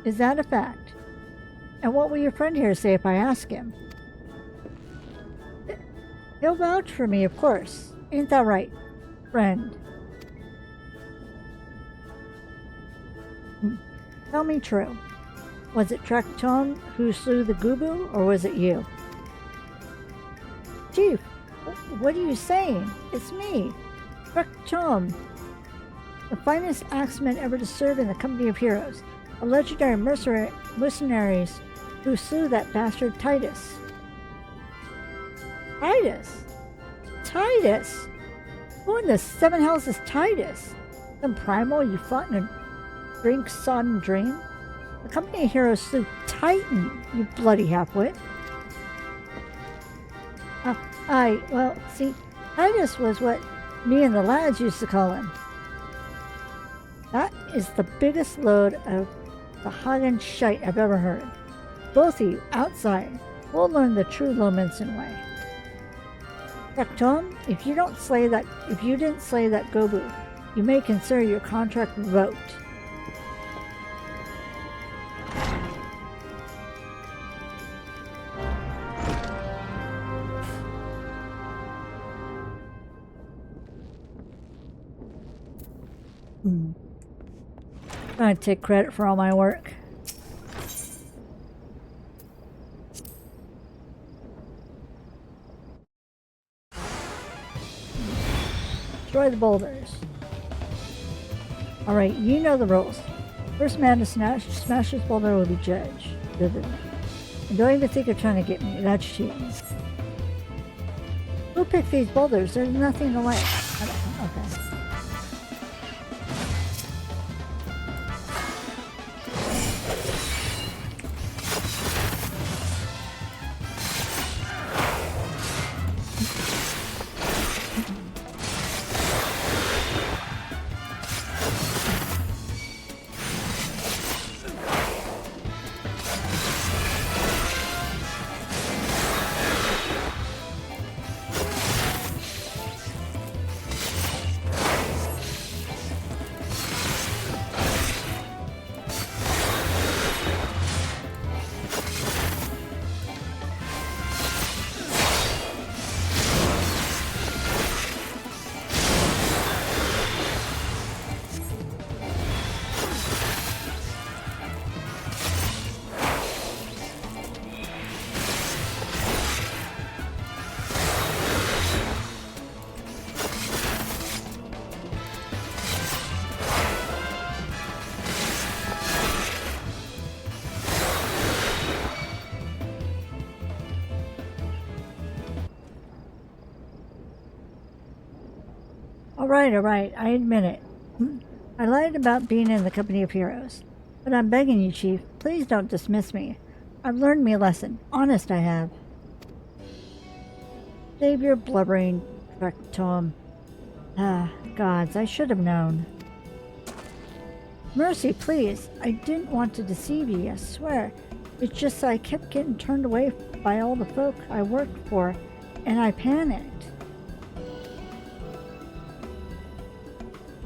Is that a fact? And what will your friend here say if I ask him? He'll vouch for me, of course. Ain't that right, friend? Tell me true. Was it Trakton who slew the Gobu, or was it you? Chief, what are you saying? It's me, Trakton, the finest axeman ever to serve in the company of heroes, a legendary mercenaries who slew that bastard Titus. Titus? Titus? Who in the seven hells is Titus? Some primal you fought in a drink-sodden dream? The company of heroes slew Titan, you bloody halfwit. Well, see, Titus was what me and the lads used to call him. That is the biggest load of the Hagen shite I've ever heard. Both of you, outside, we'll learn the true Lominson way. Tom, if you didn't slay that Gobu, you may consider your contract revoked. I'm gonna take credit for all my work. Destroy the boulders. Alright, you know the rules. First man to smash this boulder will be judged. And don't even think of trying to get me. That's cheating. Who picked these boulders? There's nothing to like. Okay. Alright, I admit it. I lied about being in the company of heroes. But I'm begging you, Chief, please don't dismiss me. I've learned me a lesson. Honest I have. Save your blubbering, Tom. Ah, gods, I should have known. Mercy, please. I didn't want to deceive you, I swear. It's just I kept getting turned away by all the folk I worked for, and I panicked.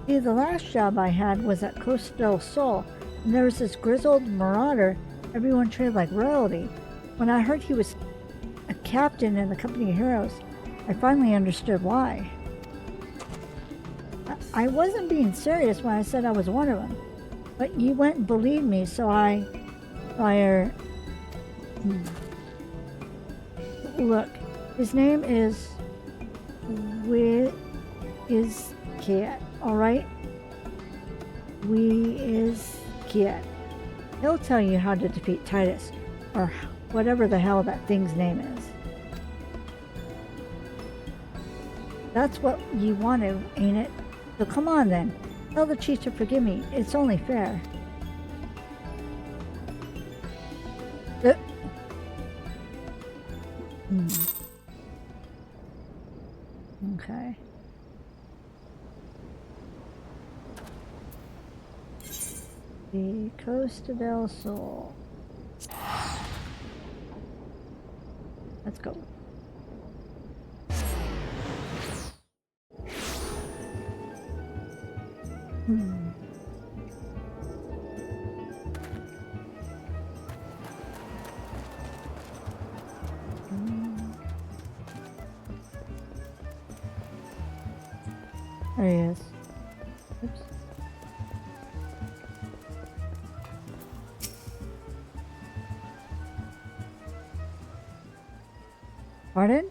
See, the last job I had was at Costa del Sol, and there was this grizzled marauder everyone treated like royalty. When I heard he was a captain in the company of heroes, I finally understood why. I wasn't being serious when I said I was one of them, but you went and believed me, so Look, his name is Kit. Alright? Kit. He'll tell you how to defeat Titus, or whatever the hell that thing's name is. That's what you wanted, ain't it? So come on then. Tell the chief to forgive me. It's only fair. Okay. The Costa del Sol. Let's go. There he is. Oops. Pardon?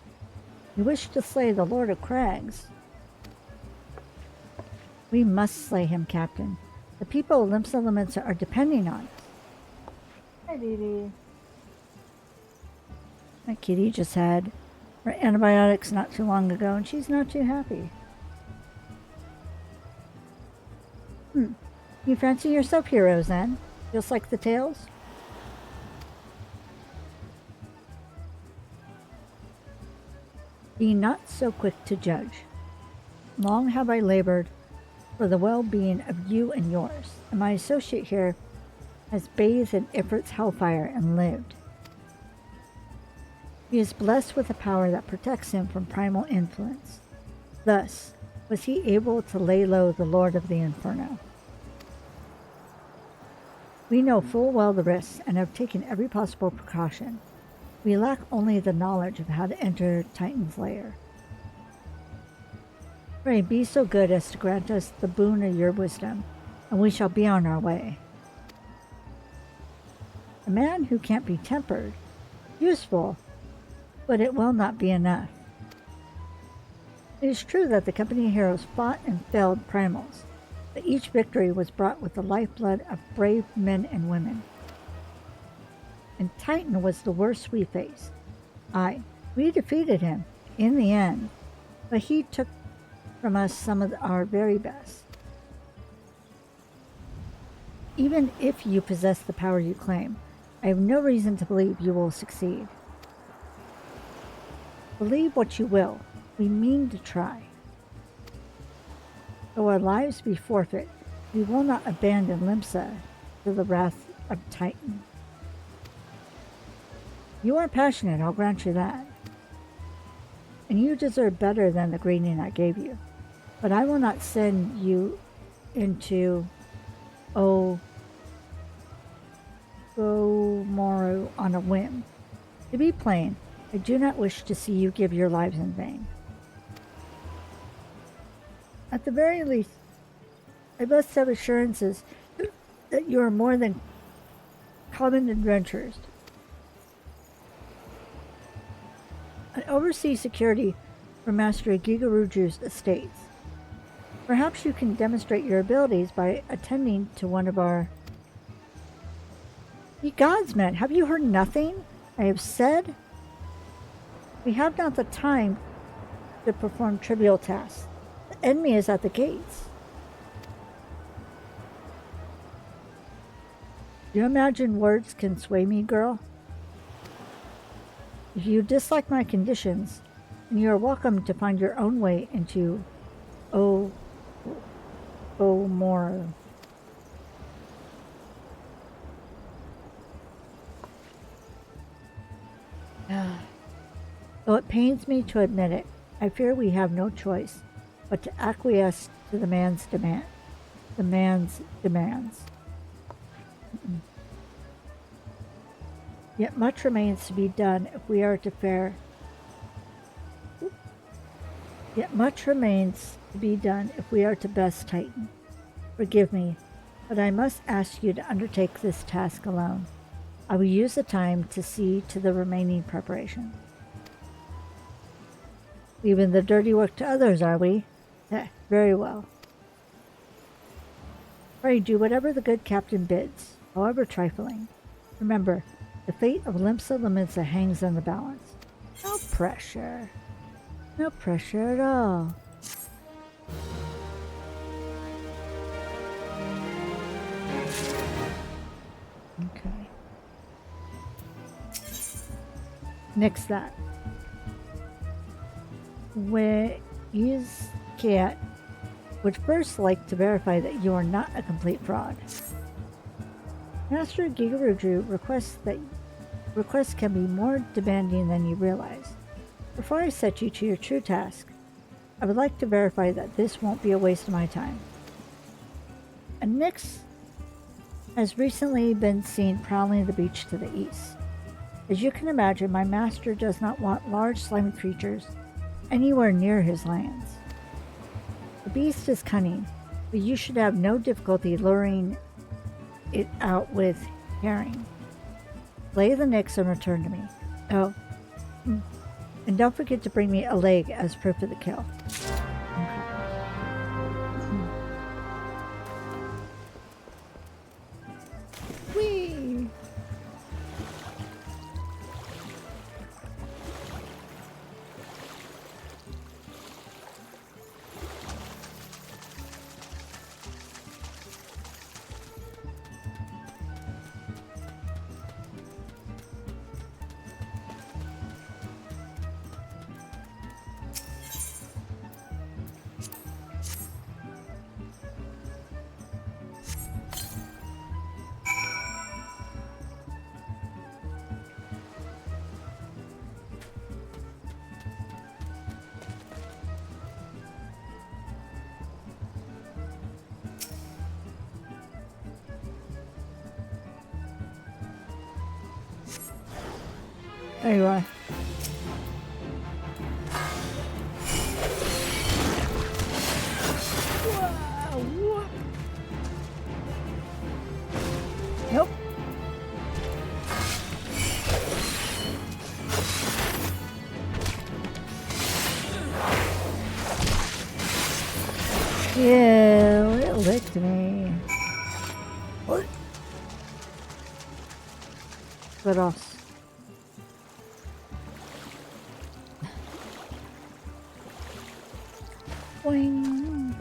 You wish to slay the Lord of Crags? We must slay him, Captain. The people of Lominson are depending on us. Hi, Dee Dee. My kitty just had her antibiotics not too long ago, and she's not too happy. You fancy yourself heroes then? Just like the tales? Be not so quick to judge. Long have I labored for the well-being of you and yours, and my associate here has bathed in Ifrit's hellfire and lived. He is blessed with a power that protects him from primal influence. Thus was he able to lay low the Lord of the Inferno. We know full well the risks and have taken every possible precaution. We lack only the knowledge of how to enter Titan's lair. Pray be so good as to grant us the boon of your wisdom, and we shall be on our way. A man who can't be tempered, useful, but it will not be enough. It is true that the company heroes fought and felled primals, but each victory was brought with the lifeblood of brave men and women. And Titan was the worst we faced. Aye, we defeated him, in the end, but he took from us some of our very best. Even if you possess the power you claim, I have no reason to believe you will succeed. Believe what you will, we mean to try. Though our lives be forfeit, we will not abandon Limsa to the wrath of Titan. You are passionate, I'll grant you that. And you deserve better than the greeting I gave you. But I will not send you into Moru on a whim. To be plain, I do not wish to see you give your lives in vain. At the very least, I must have assurances that you are more than common adventurers. I oversee security for Master Gigaruju's estates. Perhaps you can demonstrate your abilities by attending to one of our... Ye gods, man, have you heard nothing I have said? We have not the time to perform trivial tasks. The enemy is at the gates. Do you imagine words can sway me, girl? If you dislike my conditions, then you are welcome to find your own way into Moru. Though it pains me to admit it, I fear we have no choice but to acquiesce to the man's demands. Yet much remains to be done if we are to fare. Yet much remains to be done if we are to best Titan. Forgive me, but I must ask you to undertake this task alone. I will use the time to see to the remaining preparation. Leaving the dirty work to others, are we? Very well. Pray do whatever the good captain bids, however trifling. Remember, the fate of Limsa Lominsa hangs in the balance. No pressure. No pressure at all. Okay. Next that. Where is Cat would first like to verify that you are not a complete fraud. Master Gigaruju requests can be more demanding than you realize. Before I set you to your true task, I would like to verify that this won't be a waste of my time. A Nyx has recently been seen prowling the beach to the east. As you can imagine, my master does not want large slimy creatures anywhere near his lands. The beast is cunning, but you should have no difficulty luring it out with herring. Slay the Nyx and return to me. Oh, and don't forget to bring me a leg as proof of the kill. There you are. Whoa. Nope. Ew, it licked me. What? Gross. Boing.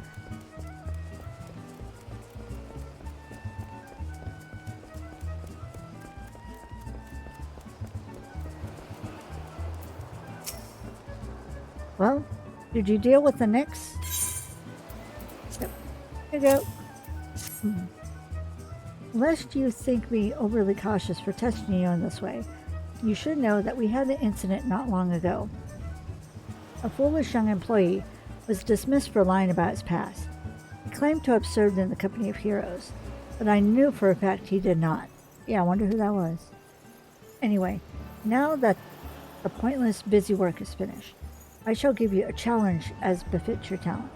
Well, did you deal with the Knicks? Yep. Here you go. Lest you think me overly cautious for testing you in this way, you should know that we had an incident not long ago. A foolish young employee was dismissed for lying about his past. He claimed to have served in the company of heroes, but I knew for a fact he did not. Yeah, I wonder who that was. Anyway, now that the pointless busy work is finished, I shall give you a challenge as befits your talent.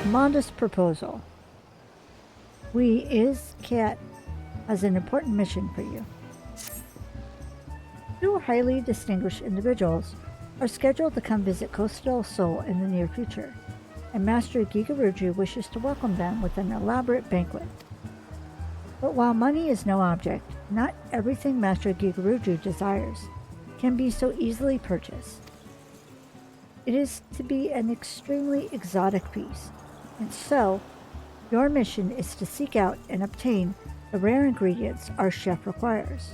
Modest proposal. Cat has an important mission for you. Two highly distinguished individuals are scheduled to come visit Costa del Sol in the near future, and Master Gigaruju wishes to welcome them with an elaborate banquet. But while money is no object, not everything Master Gigaruju desires can be so easily purchased. It is to be an extremely exotic piece, and so your mission is to seek out and obtain the rare ingredients our chef requires.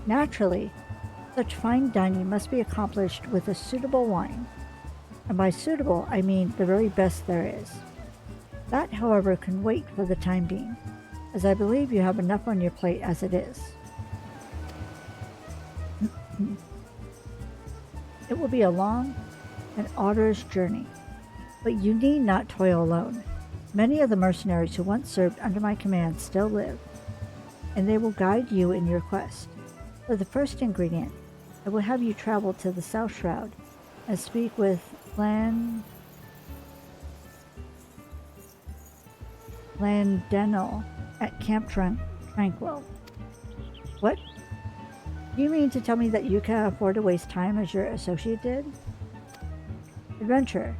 Naturally, such fine dining must be accomplished with a suitable wine, and by suitable I mean the very best there is. That, however, can wait for the time being, as I believe you have enough on your plate as it is. It will be a long and arduous journey, but you need not toil alone. Many of the mercenaries who once served under my command still live, and they will guide you in your quest. For the first ingredient, I will have you travel to the South Shroud and speak with Landeno at Camp Tranquil. What? Do you mean to tell me that you can't afford to waste time as your associate did? Adventurer,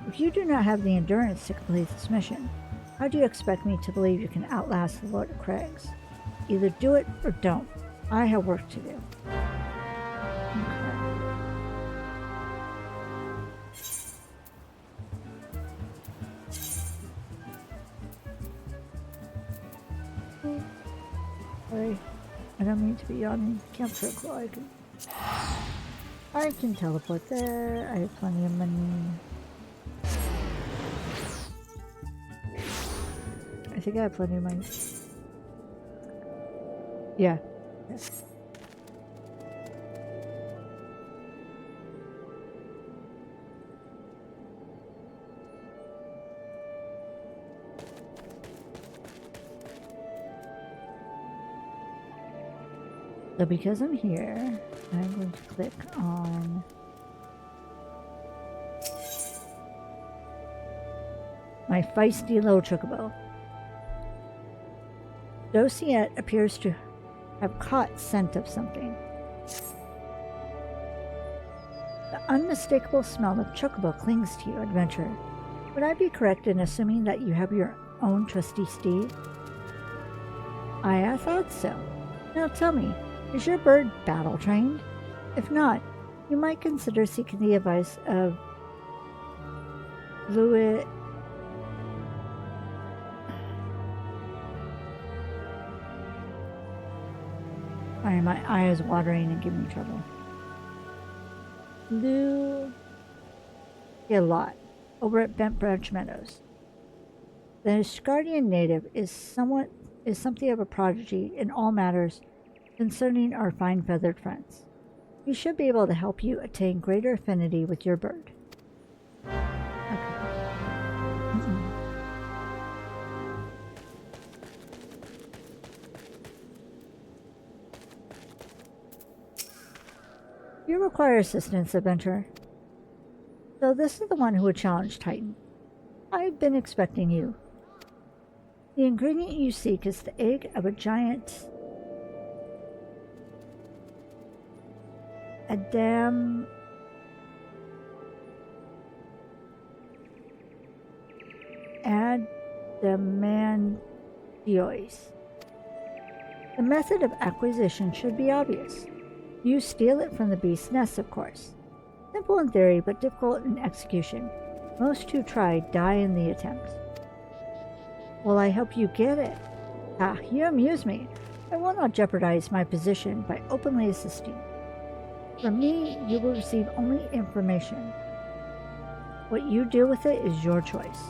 if you do not have the endurance to complete this mission, how do you expect me to believe you can outlast the Lord of Crags? Either do it or don't. I have work to do. Okay. Sorry, I don't mean to be yawning. Camp Tranquil. I can teleport there. I have plenty of money. I think I have plenty of money. Yeah. Yes. So because I'm here, I'm going to click on my feisty little chocobo. Dosiet appears to have caught scent of something. The unmistakable smell of chocobo clings to you, adventurer. Would I be correct in assuming that you have your own trusty steed? I thought so. Now tell me, is your bird battle trained? If not, you might consider seeking the advice of Louis. Sorry, my eye is watering and giving me trouble. A lot over at Bent Branch Meadows. The Asgardian native is something of a prodigy in all matters concerning our fine feathered friends. He should be able to help you attain greater affinity with your bird. Okay. You require assistance, adventurer. So this is the one who would challenge Titan. I've been expecting you. The ingredient you seek is the egg of a giant Adamantiois. The method of acquisition should be obvious. You steal it from the beast's nest, of course. Simple in theory, but difficult in execution. Most who try die in the attempt. Will I help you get it? Ah, you amuse me. I will not jeopardize my position by openly assisting. From me, you will receive only information. What you do with it is your choice.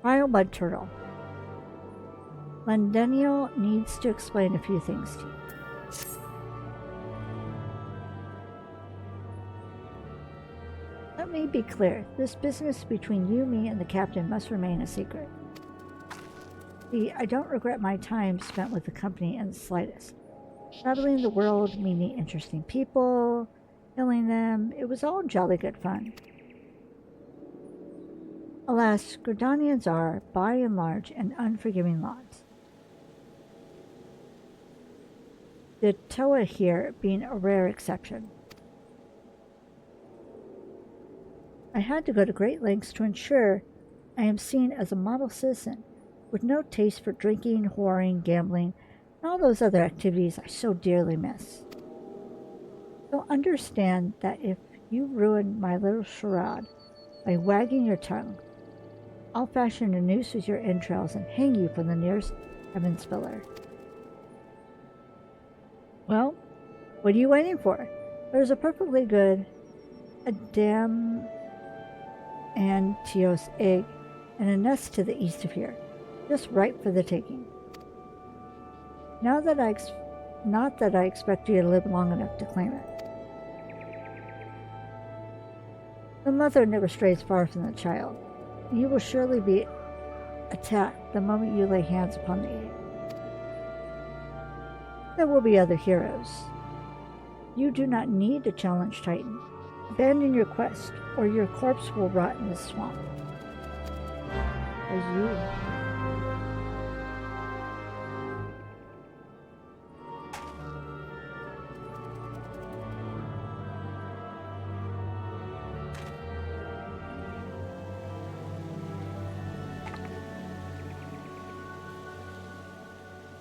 Trial Mud Turtle. Londenial needs to explain a few things to you. Let me be clear. This business between you, me, and the captain must remain a secret. See, I don't regret my time spent with the company in the slightest. Traveling the world, meeting interesting people, killing them, it was all jolly good fun. Alas, Gridanians are, by and large, an unforgiving lot. The Toa here being a rare exception. I had to go to great lengths to ensure I am seen as a model citizen, with no taste for drinking, whoring, gambling, and all those other activities I so dearly miss. So understand that if you ruin my little charade by wagging your tongue, I'll fashion a noose with your entrails and hang you from the nearest heaven spiller. Well, what are you waiting for? There's a perfectly good Adamantiois egg and a nest to the east of here, just ripe for the taking. Not that I expect you to live long enough to claim it. The mother never strays far from the child. You will surely be attacked the moment you lay hands upon the egg. There will be other heroes. You do not need to challenge Titan. Abandon your quest, or your corpse will rot in the swamp. As you.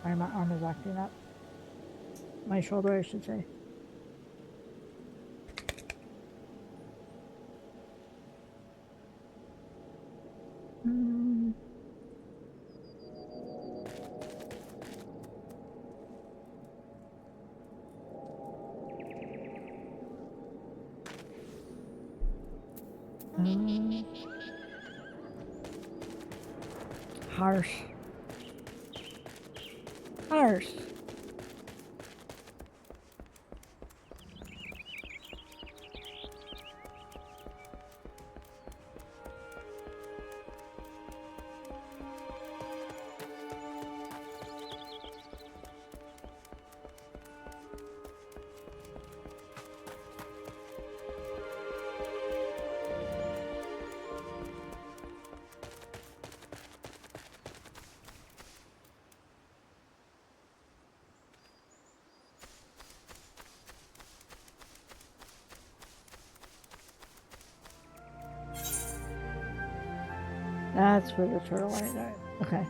Sorry, my arm is acting up. My shoulder, I should say. Harsh. Harsh. That's for the turtle right there. Okay.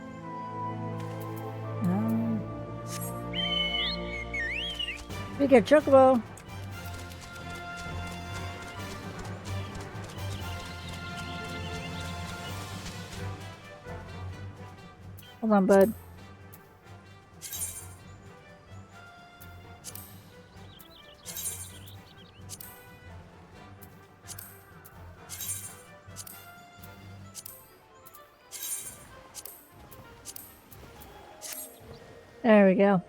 We get Chocobo. Hold on, bud. There we go.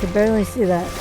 could barely see that.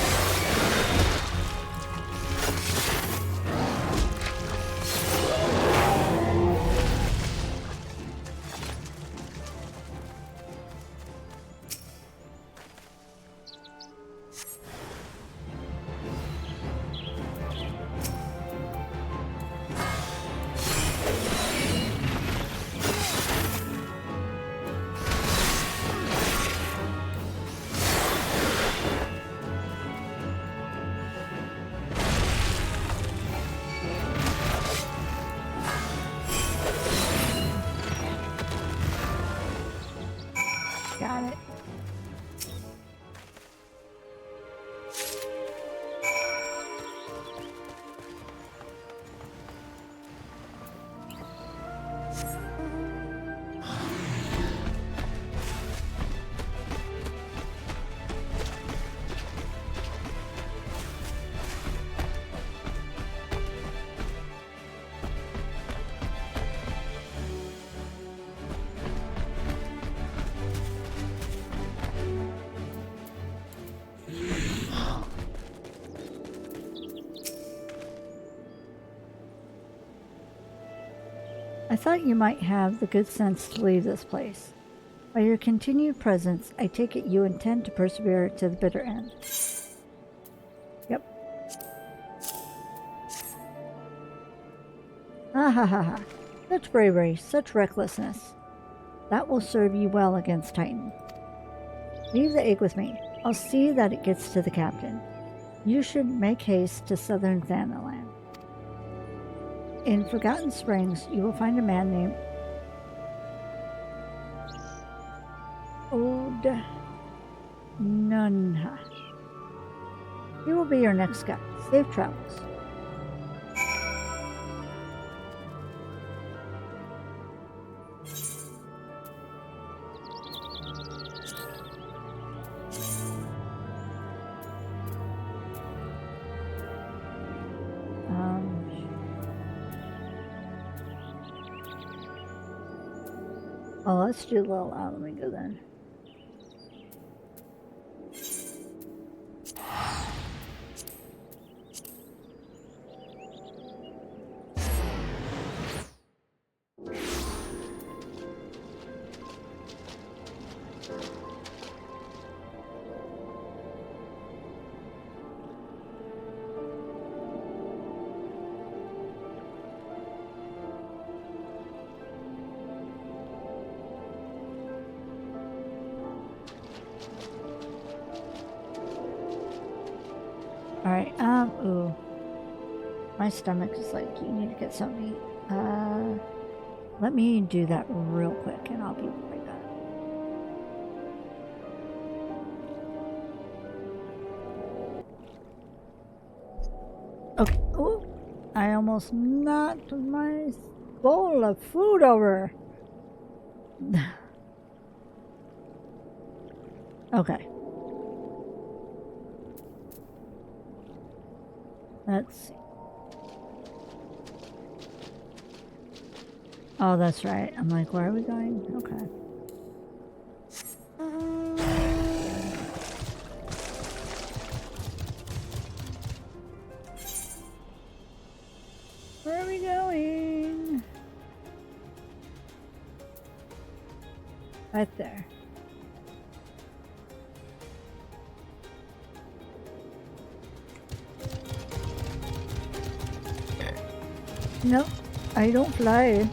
Got it. I thought you might have the good sense to leave this place. By your continued presence, I take it you intend to persevere to the bitter end. Yep. Ha ha ha ha. Such bravery, such recklessness. That will serve you well against Titan. Leave the egg with me. I'll see that it gets to the captain. You should make haste to southern Thanaland. In Forgotten Springs, you will find a man named Ode Nunha. He will be your next guide. Safe travels. Oh, let's do a little. Let me go then. Alright, ooh. My stomach is like, you need to get something to eat. Let me do that real quick and I'll be right back. Okay, ooh. I almost knocked my bowl of food over. Okay. Let's see. Oh, that's right. I'm like, where are we going? Okay. Where are we going? Right there. No, I don't fly.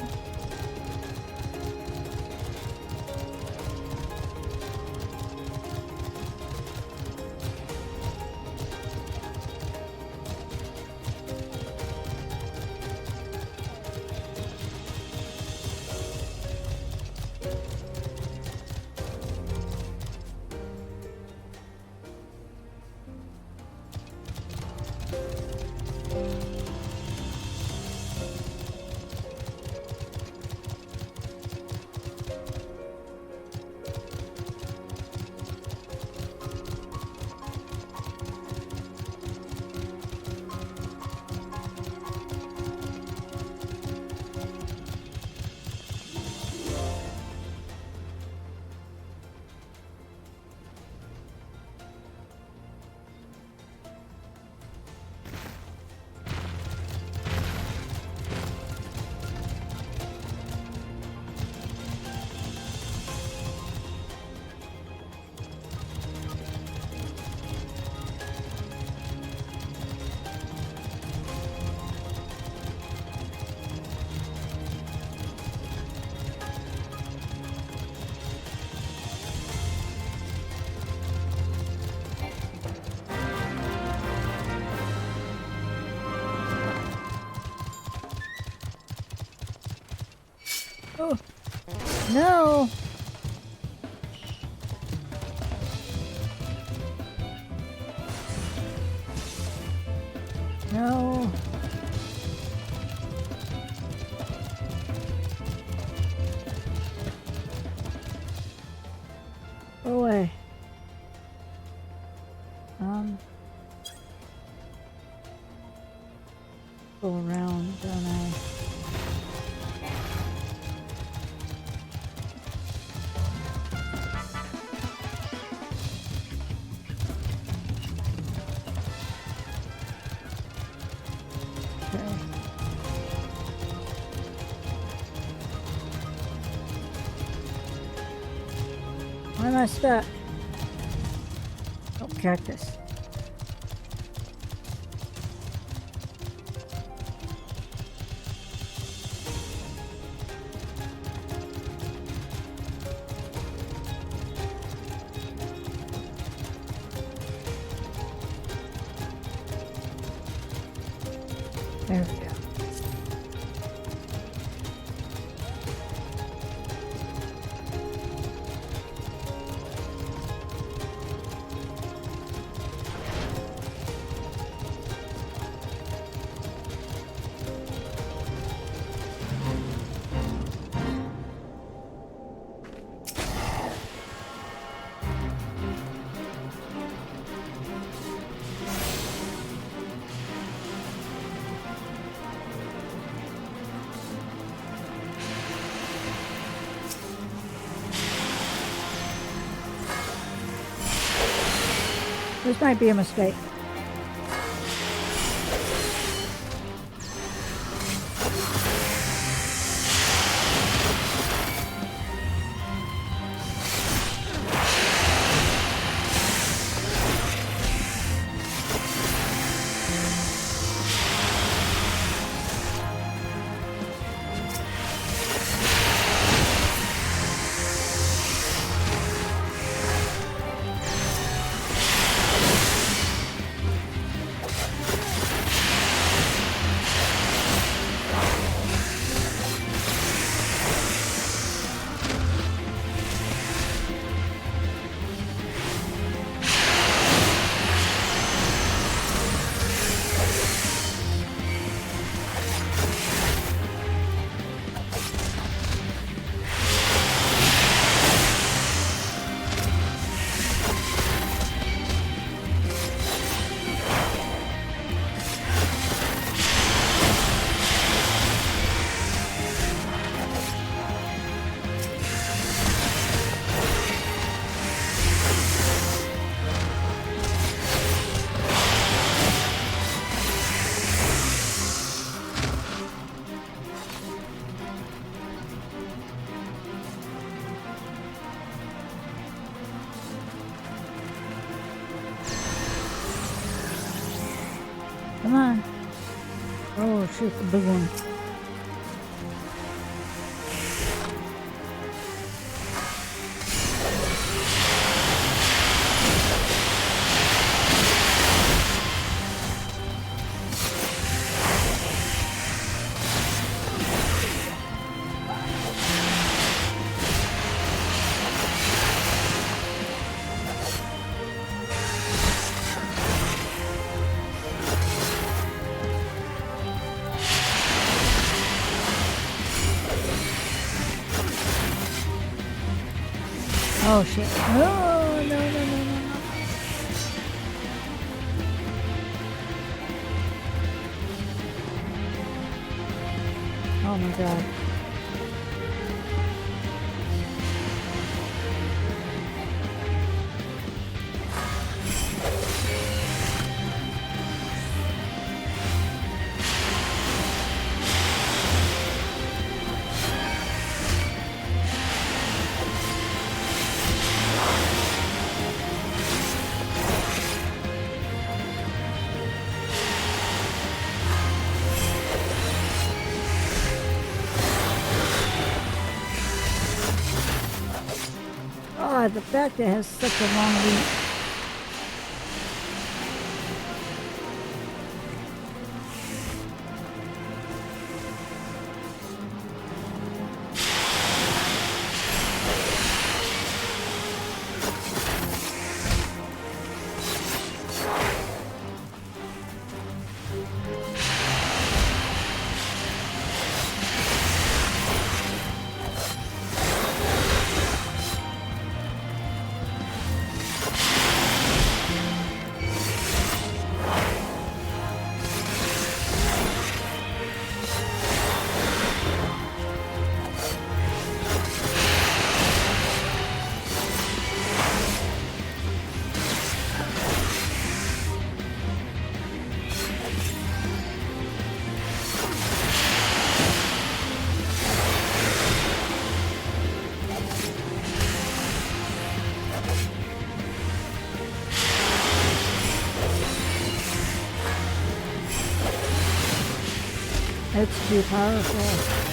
Oh, no! No. Go away. Go around, don't I? Okay. Why am I stuck? Oh, cactus. There we go. This might be a mistake. Come on. Oh, shoot, the big one. Oh shit. Oh, no, no, no, no, no. Oh my god. God, the fact that it has such a long reach. it's too powerful.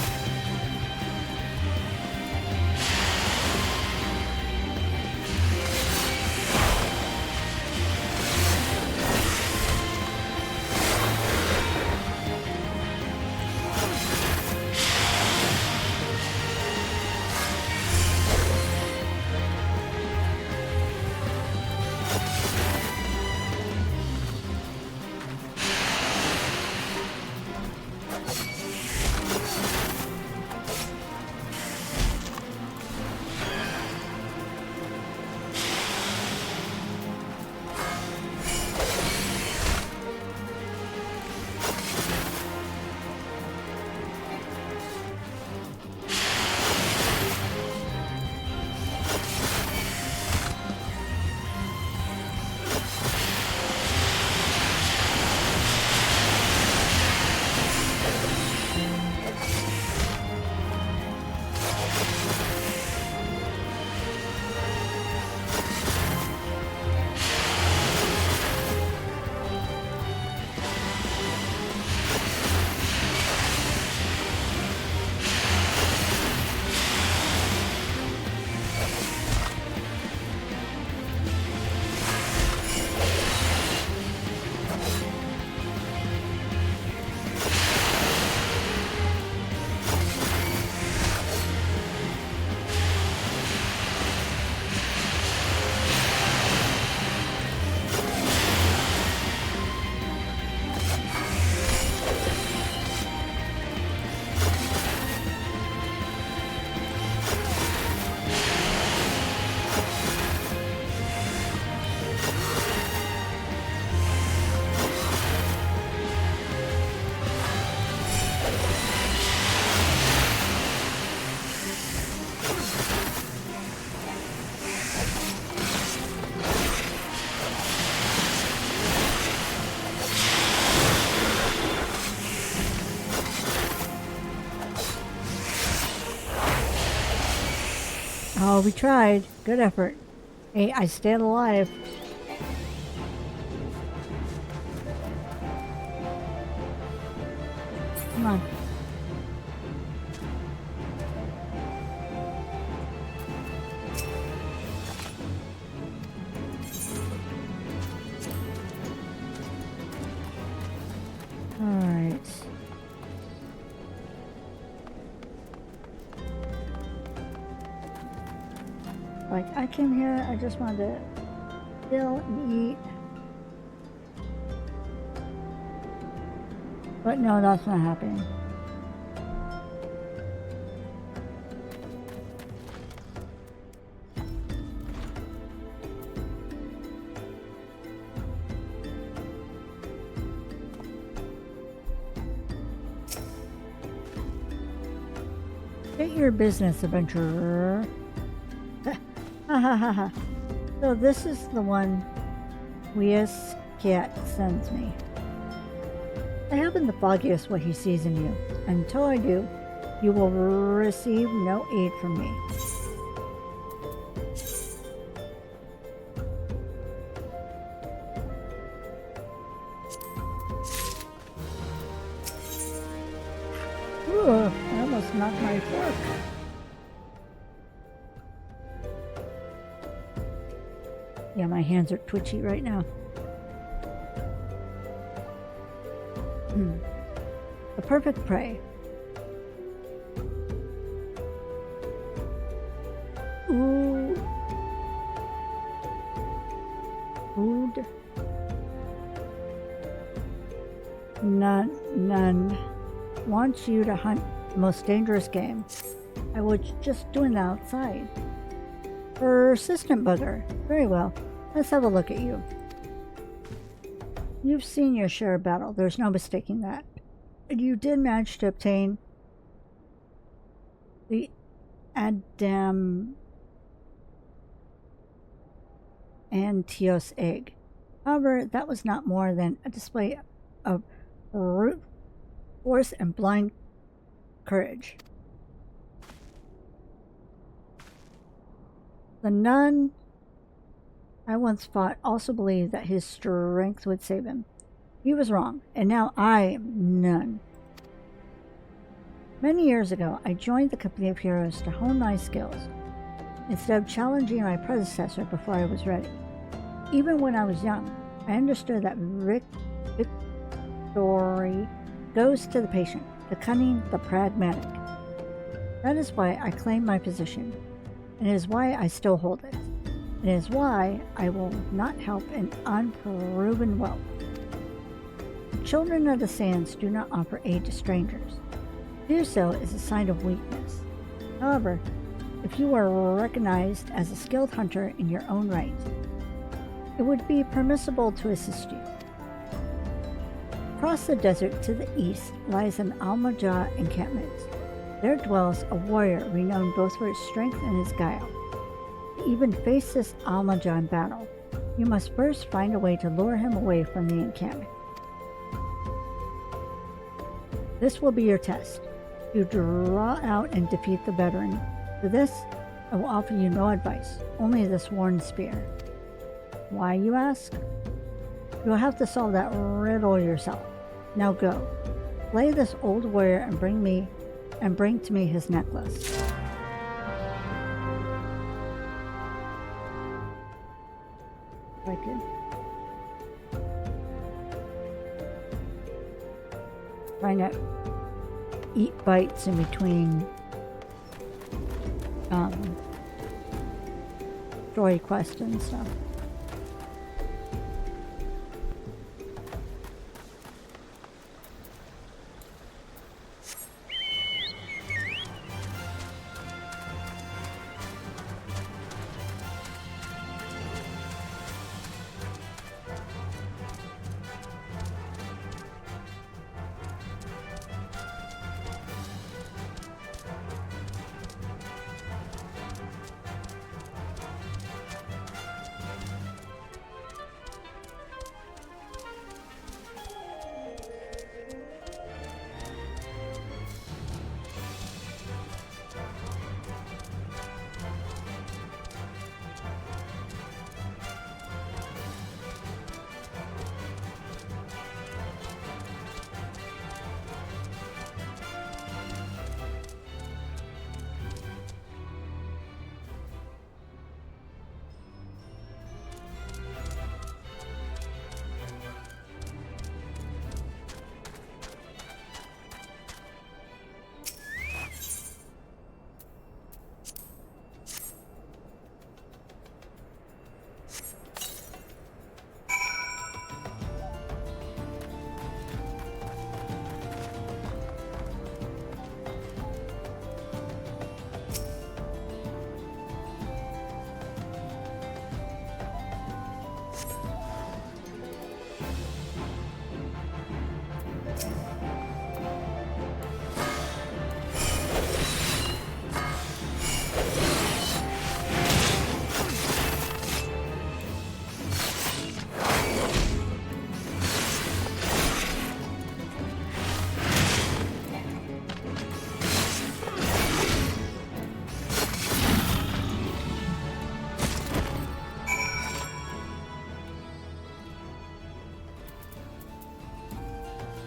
Oh, we tried. Good effort. Hey, I stayed alive. Come on. All right. Like, I came here, I just wanted to chill and eat. But no, that's not happening. Get your business, adventurer. Ha ha ha ha. So this is the one Cat sends me. I haven't the foggiest what he sees in you. Until I do, you will receive no aid from me. Ooh, I almost knocked my fork. Yeah, my hands are twitchy right now. The perfect prey. Ooh. Food. None. Wants you to hunt the most dangerous game. I was just doing that outside. Persistent bugger. Very well. Let's have a look at you. You've seen your share of battle. There's no mistaking that. You did manage to obtain the Antios egg. However, that was not more than a display of brute force and blind courage. The nun I once fought also believed that his strength would save him. He was wrong, and now I am none. Many years ago, I joined the company of heroes to hone my skills, instead of challenging my predecessor before I was ready. Even when I was young, I understood that victory goes to the patient, the cunning, the pragmatic. That is why I claim my position, and it is why I still hold it. It is why I will not help an unproven whelp. The children of the sands do not offer aid to strangers. To do so is a sign of weakness. However, if you were recognized as a skilled hunter in your own right, it would be permissible to assist you. Across the desert to the east lies an Almajah encampment. There dwells a warrior renowned both for his strength and his guile. To even face this Almajah in battle, you must first find a way to lure him away from the encampment. This will be your test. You draw out and defeat the veteran. For this, I will offer you no advice, only this worn spear. Why, you ask? You'll have to solve that riddle yourself. Now go. Slay this old warrior and bring to me his necklace. If I could trying to eat bites in between story quests and stuff.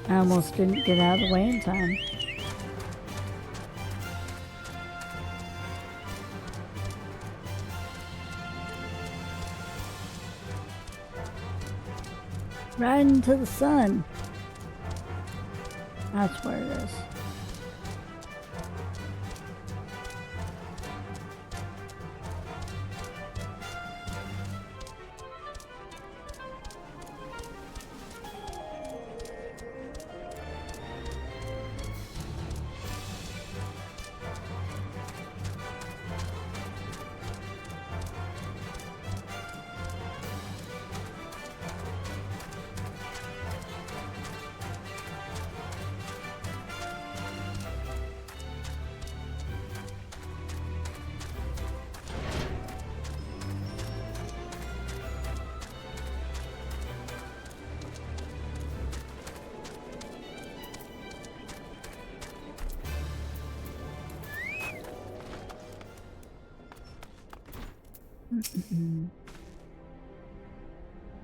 I almost didn't get out of the way in time. Right into the sun. That's where it is.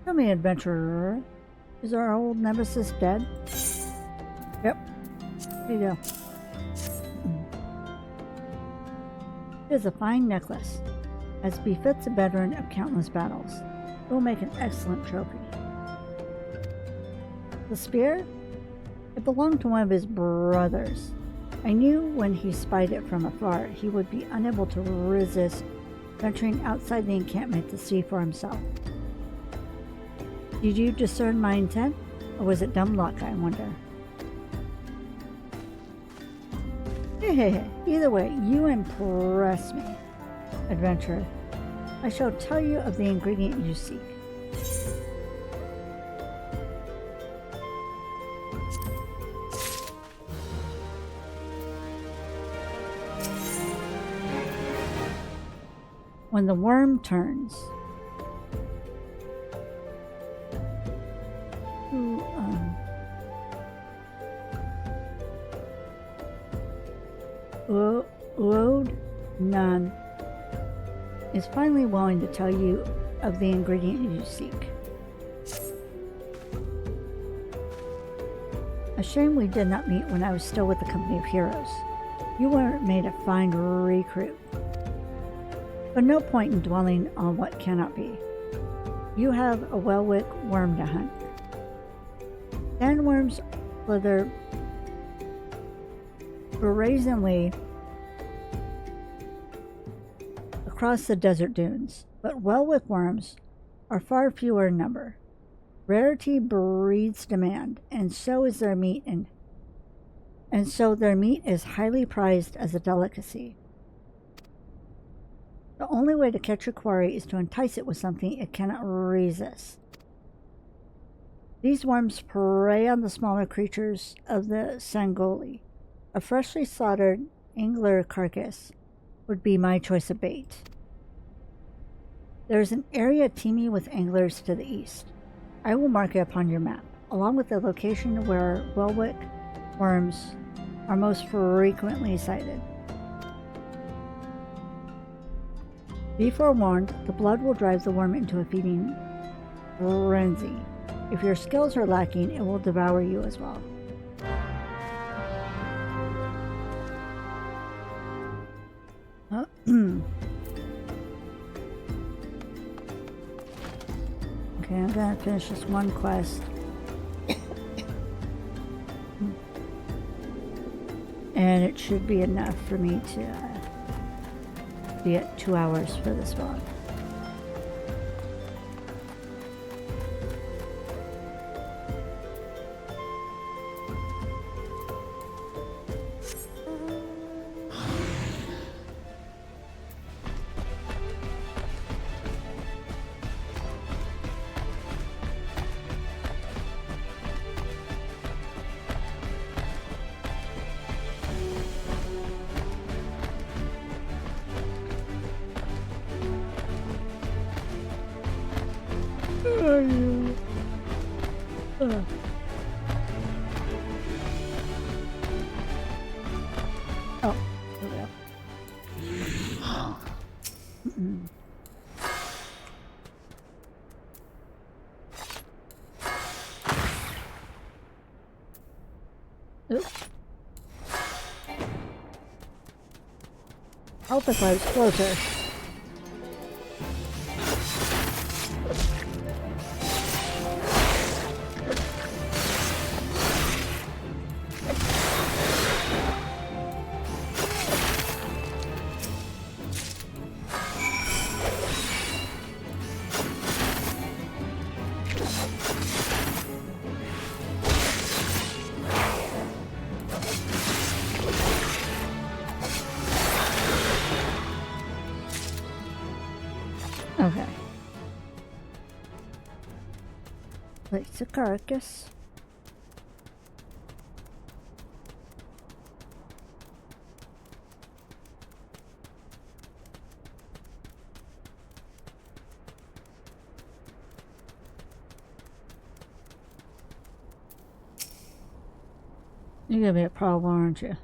Tell me, adventurer, is our old nemesis dead? Yep. Here you go. It is a fine necklace, as befits a veteran of countless battles. It will make an excellent trophy. The spear? It belonged to one of his brothers. I knew when he spied it from afar, he would be unable to resist venturing outside the encampment to see for himself. Did you discern my intent, or was it dumb luck, I wonder? Either way, you impress me, adventurer. I shall tell you of the ingredient you seek. When the worm turns. Uod Nan is finally willing to tell you of the ingredient you seek. A shame we did not meet when I was still with the company of heroes. You were made a fine recruit. But no point in dwelling on what cannot be. You have a Welwick worm to hunt. Sandworms slither brazenly across the desert dunes, but Welwick worms are far fewer in number. Rarity breeds demand, and so is their meat, and so their meat is highly prized as a delicacy. The only way to catch your quarry is to entice it with something it cannot resist. These worms prey on the smaller creatures of the Sangoli. A freshly slaughtered angler carcass would be my choice of bait. There is an area teeming with anglers to the east. I will mark it upon your map, along with the location where Welwick worms are most frequently sighted. Be forewarned, the blood will drive the worm into a feeding frenzy. If your skills are lacking, it will devour you as well. Okay, I'm gonna finish this one quest. And it should be enough for me to be at 2 hours for this one. Oh, here we go. Oops. Help if I was closer. Okay. Place a carcass. You're gonna be a problem, aren't you?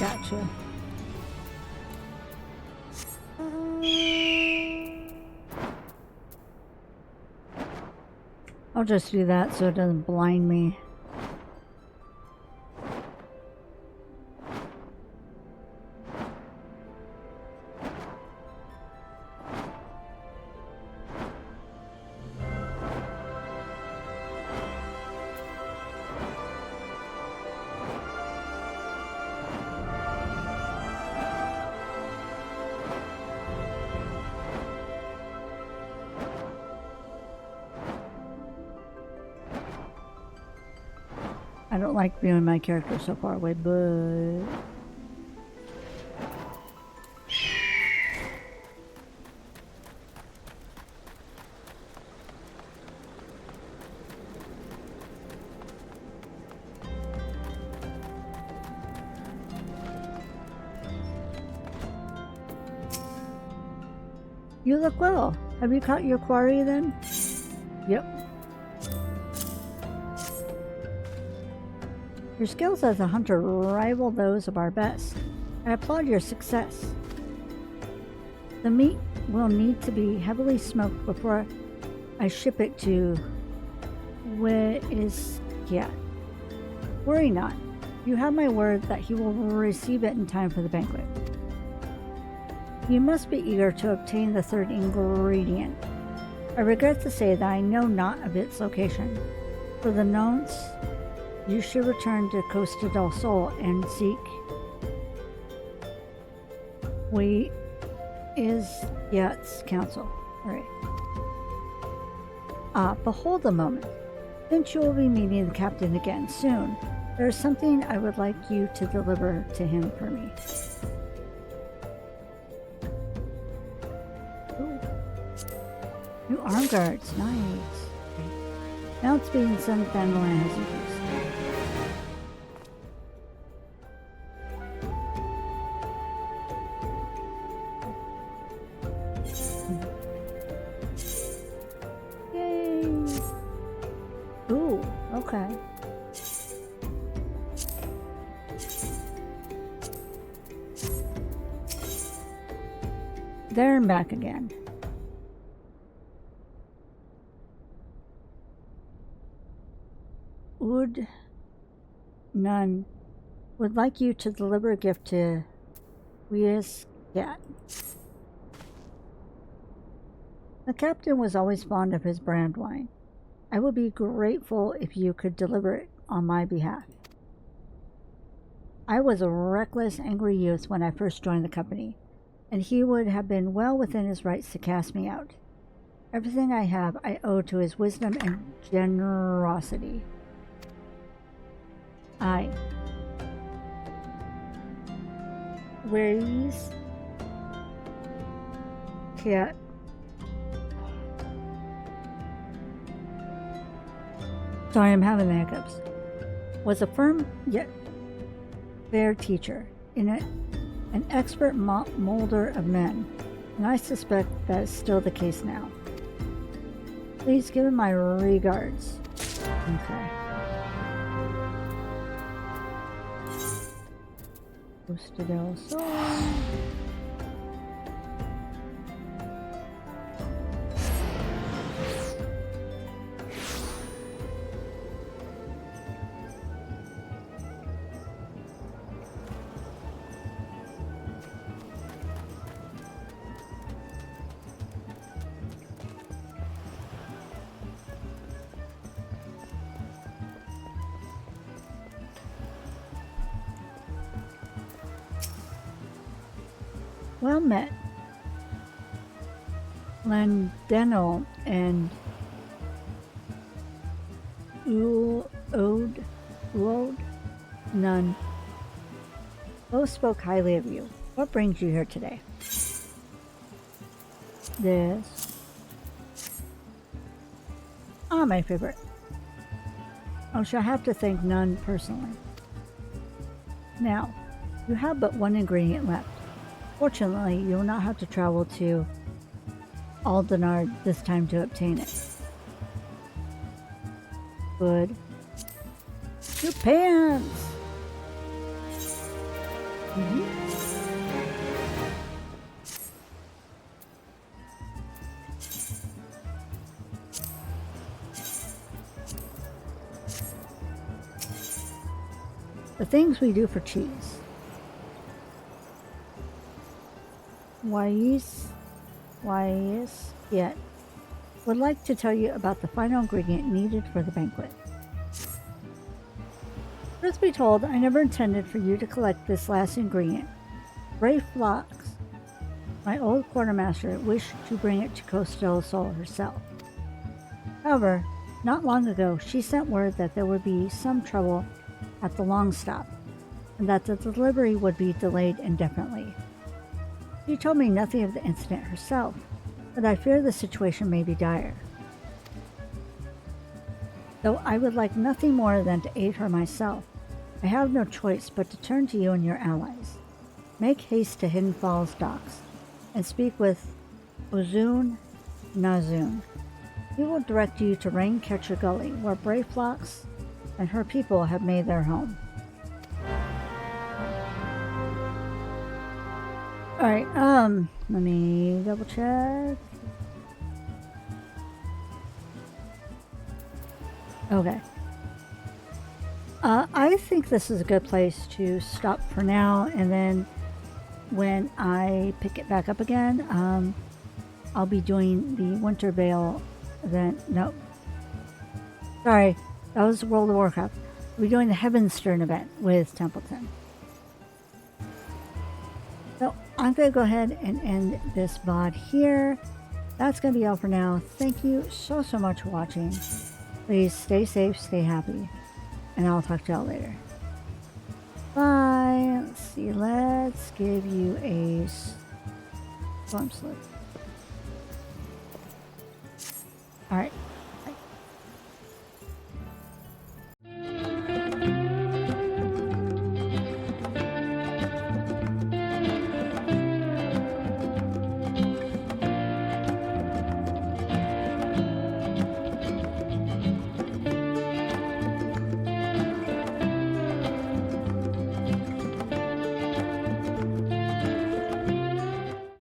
Gotcha. I'll just do that so it doesn't blind me. I don't like viewing my character so far away, but... You look well. Have you caught your quarry then? Yep. Your skills as a hunter rival those of our best. I applaud your success. The meat will need to be heavily smoked before I ship it to yeah. Worry not. You have my word that he will receive it in time for the banquet. You must be eager to obtain the third ingredient. I regret to say that I know not of its location. For the nonce, you should return to Costa del Sol and seek Yat's counsel. Right. Behold the moment. Since you will be meeting the captain again soon, there is something I would like you to deliver to him for me. Ooh. New arm guards, nice. Mount speed and some Dandelion has increased. Okay. There and back again. None would like you to deliver a gift to Cat. The captain was always fond of his brand wine. I would be grateful if you could deliver it on my behalf. I was a reckless, angry youth when I first joined the company, and he would have been well within his rights to cast me out. Everything I have I owe to his wisdom and generosity. I raise Cat. Sorry, I'm having the hiccups. Was a firm yet fair teacher, an expert molder of men, and I suspect that is still the case now. Please give him my regards. Okay. Costa del Sol. Well met. Landeno and Uod, none. Both spoke highly of you. What brings you here today? This. Ah, my favorite. I shall have to thank none personally. Now, you have but one ingredient left. Fortunately, you will not have to travel to Aldenard this time to obtain it. Good. Your pants! The things we do for cheese. Wise yet. Would like to tell you about the final ingredient needed for the banquet. Truth be told, I never intended for you to collect this last ingredient. Brave Flocks, my old quartermaster, wished to bring it to Coast del Sol herself. However, not long ago, she sent word that there would be some trouble at the long stop, and that the delivery would be delayed indefinitely. She told me nothing of the incident herself, but I fear the situation may be dire. Though I would like nothing more than to aid her myself, I have no choice but to turn to you and your allies. Make haste to Hidden Falls docks, and speak with Ozun Nazun. He will direct you to Raincatcher Gully, where Brave Flocks and her people have made their home. Alright, let me double check. Okay. I think this is a good place to stop for now, and then when I pick it back up again, I'll be doing the Winter Veil event. No. Sorry, that was World of Warcraft. We're doing the Heavenstern event with Templeton. So I'm going to go ahead and end this VOD here. That's going to be all for now. Thank you so much for watching. Please stay safe, stay happy, and I'll talk to y'all later. Bye. Let's see. Let's give you a storm slip. All right.